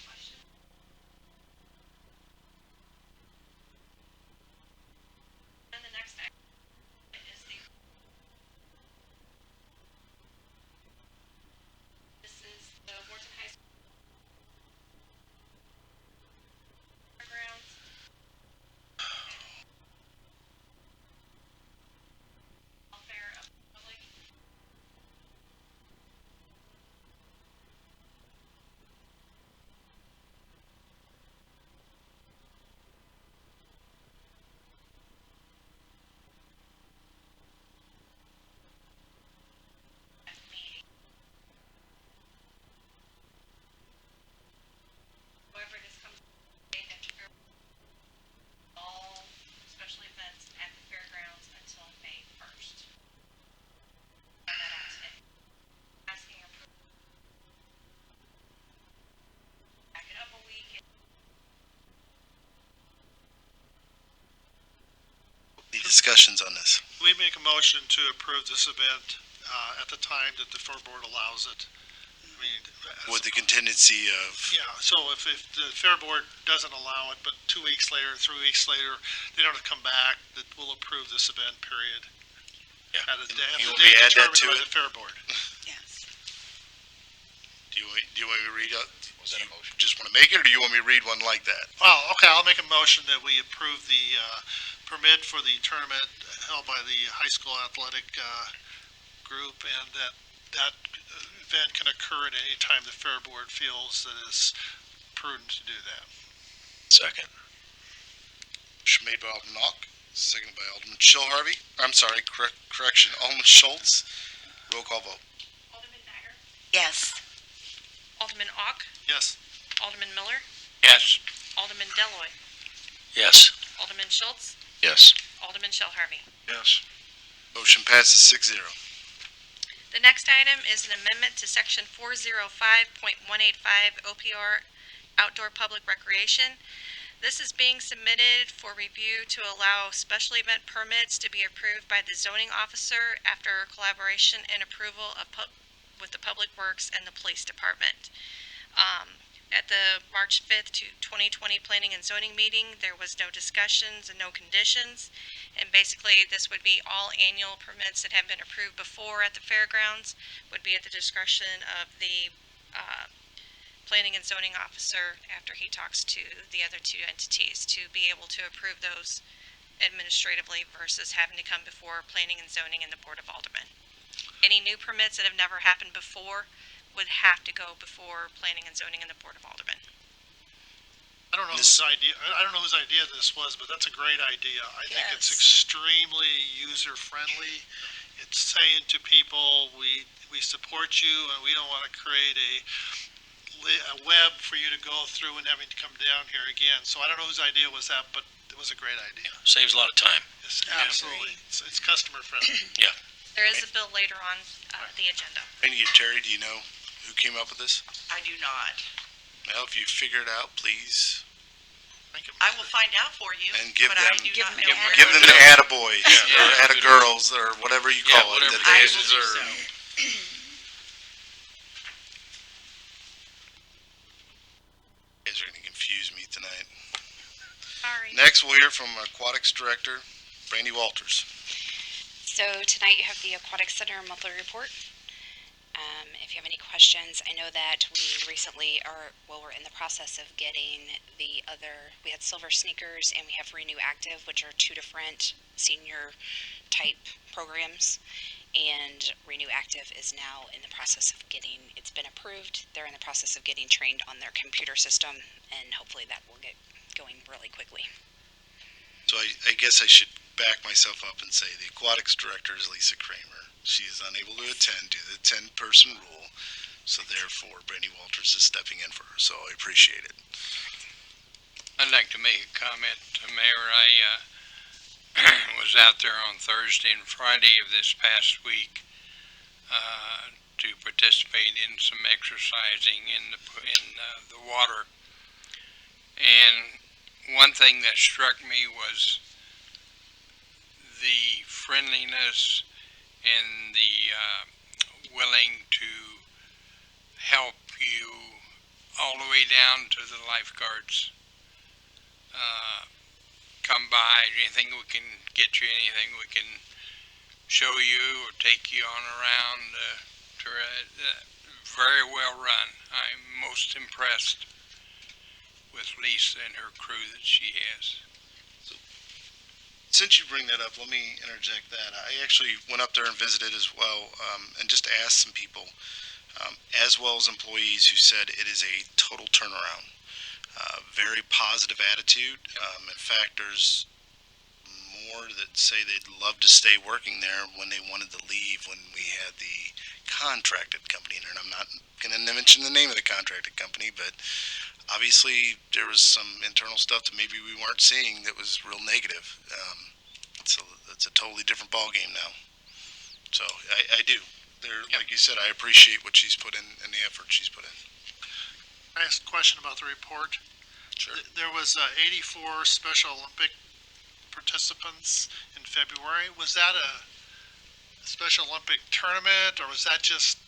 Question? And the next item is this is the Warrenton High School fairgrounds. Welfare of the public. Meeting. However, this comes that all special events at the fairgrounds until May 1st. Find that out today. Asking approval. Back it up a week. Any discussions on this? We make a motion to approve this event at the time that the Fair Board allows it. I mean, With the contingency of, yeah, so if the Fair Board doesn't allow it, but 2 weeks later, 3 weeks later, they don't come back, that we'll approve this event, period. Yeah. At a day, You at want the me day to add that determined to by it? the Fair Board. Yes. Do you want me to read it? Was that a motion? Just want to make it, or do you want me to read one like that? Well, okay, I'll make a motion that we approve the permit for the tournament held by the high school athletic group, and that event can occur at any time the fair board feels that it's prudent to do that. Second. Motion made by Alderman Ock, seconded by Alderman Shell Harvey. I'm sorry, correction, Alderman Schultz. Roll call vote. Alderman Dyer. Yes. Alderman Ock. Yes. Alderman Miller. Yes. Alderman Deloy. Yes. Alderman Schultz. Yes. Alderman Shell Harvey. Yes. Motion passes 6-0. The next item is an amendment to section 405.185 OPR Outdoor Public Recreation. This is being submitted for review to allow special event permits to be approved by the zoning officer after collaboration and approval of with the Public Works and the Police Department. At the March 5th to 2020 Planning and Zoning meeting, there was no discussions and no conditions. And basically, this would be all annual permits that have been approved before at the fairgrounds would be at the discretion of the Planning and Zoning officer after he talks to the other two entities to be able to approve those administratively versus having to come before Planning and Zoning and the Board of Aldermen. Any new permits that have never happened before would have to go before Planning and Zoning and the Board of Aldermen. I don't know This- whose idea. I don't know whose idea this was, but that's a great idea. I think it's Yes. extremely user friendly. It's saying to people, we support you, and we don't want to create a web for you to go through and having to come down here again. So I don't know whose idea was that, but it was a great idea. Saves a lot of time. It's absolutely, it's customer friendly. There is a bill later on the agenda. Randy or Terry, do you know who came up with this? I do not. Well, if you figure it out, please, I will find out for you, and give but I them, do not know. them where give it them is. the attaboys, Yeah. or attagirls, or whatever you Yeah, call it, whatever that it they is. I will do deserve. so. You guys are gonna confuse me tonight. Sorry. Next, we'll hear from Aquatics Director, Brandy Walters. So tonight you have the Aquatic Center monthly report. If you have any questions, I know that we recently we're in the process of getting we had Silver Sneakers and we have Renew Active, which are two different senior type programs. And Renew Active is now in the process of it's been approved. They're in the process of getting trained on their computer system, and hopefully that will get going really quickly. So I guess I should back myself up and say the Aquatics Director is Lisa Kramer. She is unable to attend due to the 10-person rule, so therefore Brandy Walters is stepping in for her, so I appreciate it. I'd like to make a comment, Mayor. I was out there on Thursday and Friday of this past week to participate in some exercising in the water. And one thing that struck me was the friendliness and the willing to help you all the way down to the lifeguards. Come by, anything we can get you, anything we can show you or take you on around. Very well run. I'm most impressed with Lisa and her crew that she has. Since you bring that up, let me interject that. I actually went up there and visited as well, and just asked some people, as well as employees, who said it is a total turnaround. Very positive attitude. In fact, there's more that say they'd love to stay working there when they wanted to leave when we had the contracted company in there. And I'm not going to mention the name of the contracted company, but obviously there was some internal stuff that maybe we weren't seeing that was real negative. So it's a totally different ballgame now. So I do. Like you said, I appreciate what she's put in and the effort she's put in. I asked a question about the report. Sure. There was 84 Special Olympic participants in February. Was that a Special Olympic tournament, or was that just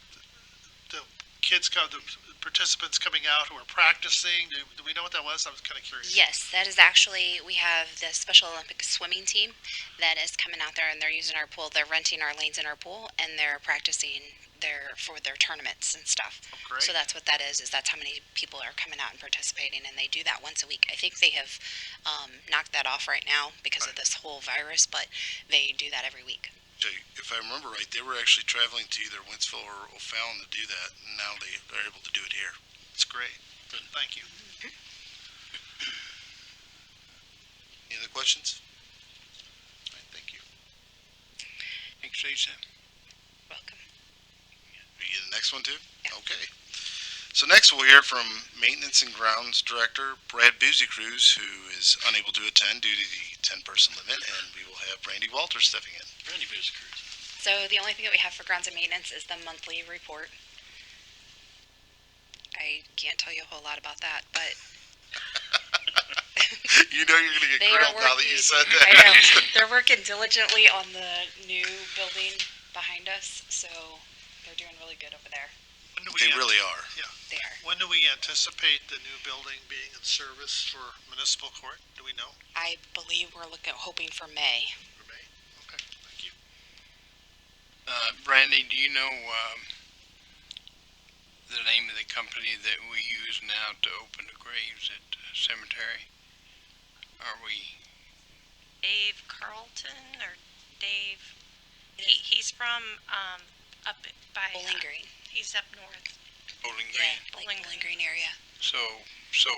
the the participants coming out who are practicing? Do we know what that was? I was kind of curious. Yes, that is actually, we have the Special Olympic swimming team that is coming out there, and they're using our pool. They're renting our lanes in our pool, and they're practicing for their tournaments and stuff. Oh, great. So that's what that is that's how many people are coming out and participating, and they do that once a week. I think they have knocked that off right now because of this whole virus, but they do that every week. If I remember right, they were actually traveling to either Wentzville or O'Fallon to do that, and now they're able to do it here. It's great. Thank you. Any other questions? All right, thank you. Thanks, Lisa. Welcome. Are you the next one too? Yeah. Okay. So next we'll hear from Maintenance and Grounds Director Brad Cruz, who is unable to attend due to the 10-person limit, and we will have Randy Walters stepping in. Randy Biscuits. So the only thing that we have for grounds and maintenance is the monthly report. I can't tell you a whole lot about that, but You know you're going to get they are grilled now that you said that. I know. They're working diligently on the new building behind us, so they're doing really good over there. When do They really are. They are. When do we anticipate the new building being in service for municipal court? Do we know? I believe we're hoping for May. For May? Okay, thank you. Brandy, do you know the name of the company that we use now to open the graves at cemetery? Are we? Dave Carlton or Dave? He's from up by Bowling Green. He's up north. Bowling Yeah, Green? like Bowling Green area. So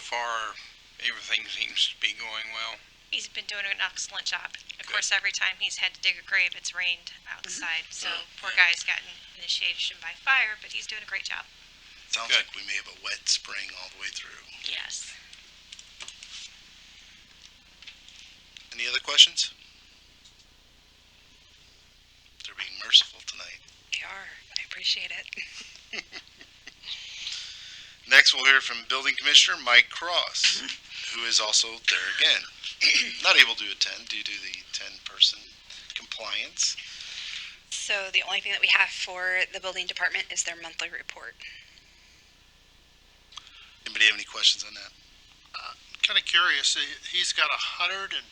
far, everything seems to be going well. He's been doing an excellent job. Of course, every time he's had to dig a grave, it's rained outside. So poor guy's gotten initiation by fire, but he's doing a great job. Sounds Good. like we may have a wet spring all the way through. Yes. Any other questions? They're being merciful tonight. They are. I appreciate it. Next, we'll hear from Building Commissioner Mike Cross, who is also there again. Not able to attend due to the 10-person compliance. So the only thing that we have for the building department is their monthly report. Anybody have any questions on that? Kind of curious, he's got 126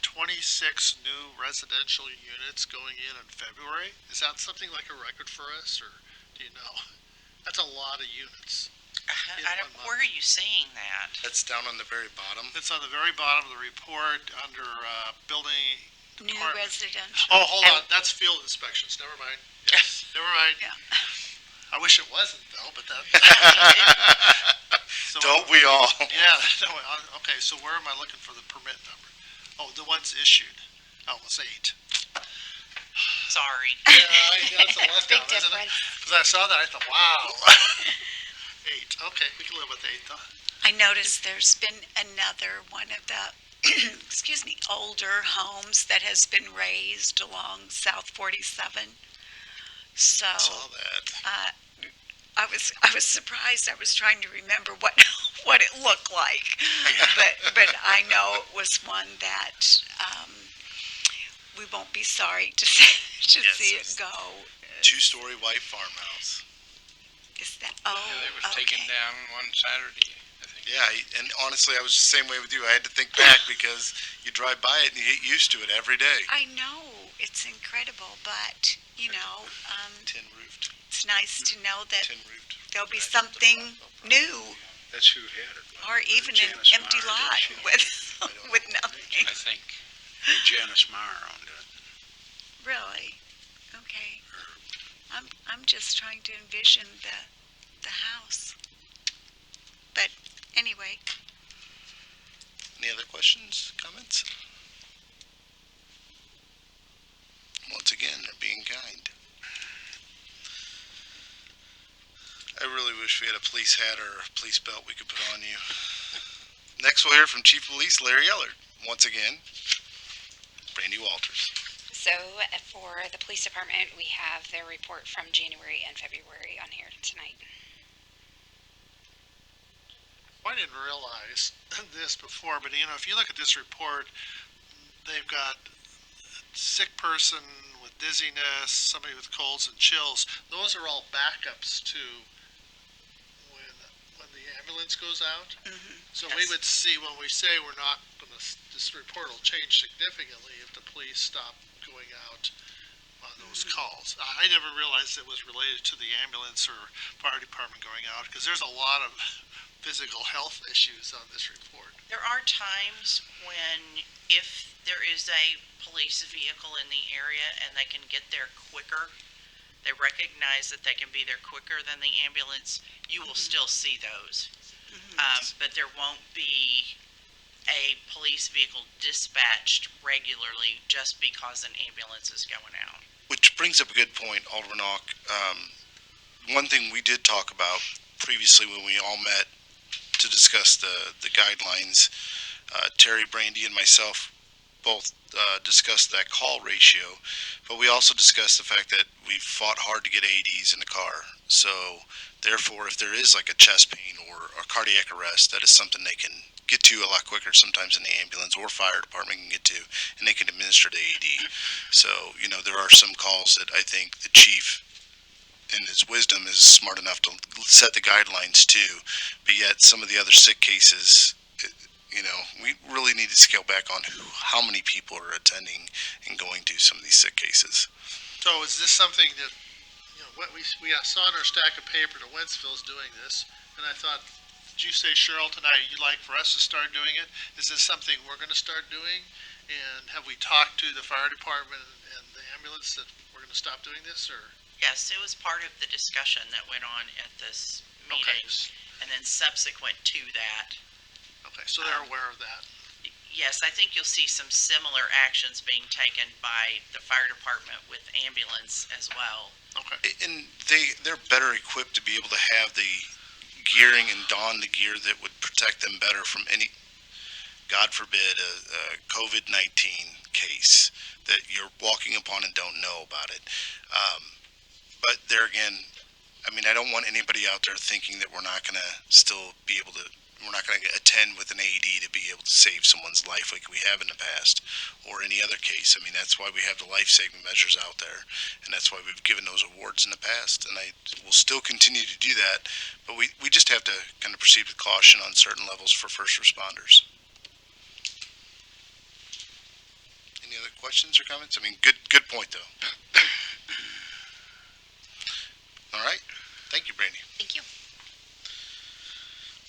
new residential units going in February. Is that something like a record for us, or do you know? That's a lot of units. Where are you seeing that? That's down on the very bottom. It's on the very bottom of the report under building New department. residential. Oh, hold on, that's field inspections, never mind. Yes, never mind. Yeah. I wish it wasn't though, but that. So- Don't we all? Yeah, no, okay, so where am I looking for the permit number? Oh, the one's issued. Oh, it was 8. Sorry. Yeah, that's a letdown, Big isn't it? difference. Because I saw that, I thought, wow. 8, okay, we can live with 8 though. I noticed there's been another one of the, excuse me, older homes that has been raised along South 47. So, I saw that. I was surprised. I was trying to remember what it looked like, but I know it was one that we won't be sorry to see Yes, it go. 2-story white farmhouse. Is that? Oh, Yeah, it was taken okay. down one Saturday, I think. Yeah, and honestly, I was the same way with you. I had to think back because you drive by it and you get used to it every day. I know it's incredible, but you know, Tin roofed. it's nice to know that Tin roofed. there'll be something new, That's who had it. or even an Janice empty Meyer, lot didn't she? with nothing. I think. Janice Meyer owned it. Really? Okay. I'm just trying to envision the house. But anyway, Any other questions, comments? Once again, they're being kind. I really wish we had a police hat or a police belt we could put on you. Next, we'll hear from Chief of Police Larry Ellard. Once again, Randy Walters. So for the police department, we have their report from January and February on here tonight. I didn't realize this before, but you know, if you look at this report, they've got sick person with dizziness, somebody with colds and chills. Those are all backups to when the ambulance goes out. So we would see when we say we're not going to. This report will change significantly if the police stop going out on those those calls. I never realized it was related to the ambulance or fire department going out, because there's a lot of physical health issues on this report. There are times when if there is a police vehicle in the area and they can get there quicker, they recognize that they can be there quicker than the ambulance, you will still see those. But there won't be a police vehicle dispatched regularly just because an ambulance is going out. Which brings up a good point, Alderman Ock. One thing we did talk about previously when we all met to discuss the guidelines, Terry, Brandy, and myself both discussed that call ratio, but we also discussed the fact that we've fought hard to get AEDs in the car. So therefore, if there is like a chest pain or a cardiac arrest, that is something they can get to a lot quicker sometimes in the ambulance or fire department can get to, and they can administer the AED. So, you know, there are some calls that I think the chief in his wisdom is smart enough to set the guidelines to, but yet some of the other sick cases, you know, we really need to scale back on how many people are attending and going to some of these sick cases. So is this something that, you know, what we saw in our stack of paper that Wentzville's doing this, and I thought, did you say, Cheryl, tonight you'd like for us to start doing it? Is this something we're gonna start doing? And have we talked to the fire department and the ambulance that we're gonna stop doing this, or? Yes, it was part of the discussion that went on at this Okay. meeting, and then subsequent to that. Okay, so they're aware of that. Yes, I think you'll see some similar actions being taken by the fire department with ambulance as well. Okay. And they're better equipped to be able to have the gearing and don the gear that would protect them better from any, God forbid, a COVID-19 case that you're walking upon and don't know about it. But there again, I mean, I don't want anybody out there thinking that we're not going to still be able to, we're not going to attend with an AED to be able to save someone's life like we have in the past or any other case. I mean, that's why we have the life-saving measures out there, and that's why we've given those awards in the past, and I will still continue to do that, but we just have to kind of proceed with caution on certain levels for first responders. Any other questions or comments? I mean, good point, though. All right. Thank you, Brandy. Thank you.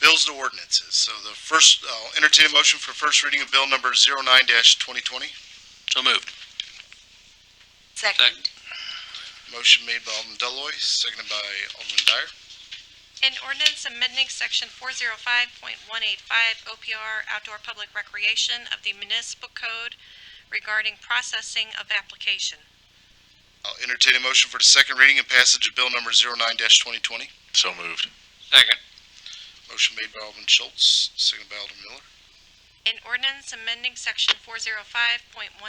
Bills to ordinances. So the first, I'll entertain a motion for first reading of bill number 09-2020. So moved. Second. Motion made by Alderman Deloy, seconded by Alderman Dyer. An ordinance amending section 405.185 OPR outdoor public recreation of the municipal code regarding processing of application. I'll entertain a motion for the second reading and passage of bill number 09-2020. So moved. Second. Motion made by Alderman Schultz, seconded by Alderman Miller. An ordinance amending section 405.185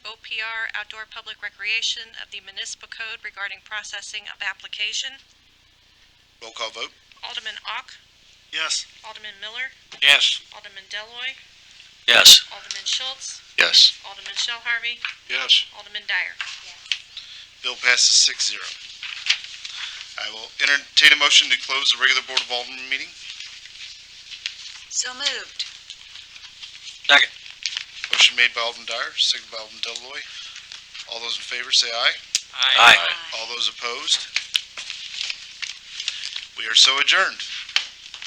OPR outdoor public recreation of the municipal code regarding processing of application. Roll call vote. Alderman Ock, Yes. Alderman Miller, Yes. Alderman Deloy, Yes. Alderman Schultz, Yes. Alderman Shell Harvey, Yes. Alderman Dyer. Bill passes 6-0. I will entertain a motion to close the regular Board of Alderman meeting. So moved. Second. Motion made by Alderman Dyer, seconded by Alderman Deloy. All those in favor say aye. Aye. All those opposed? We are so adjourned.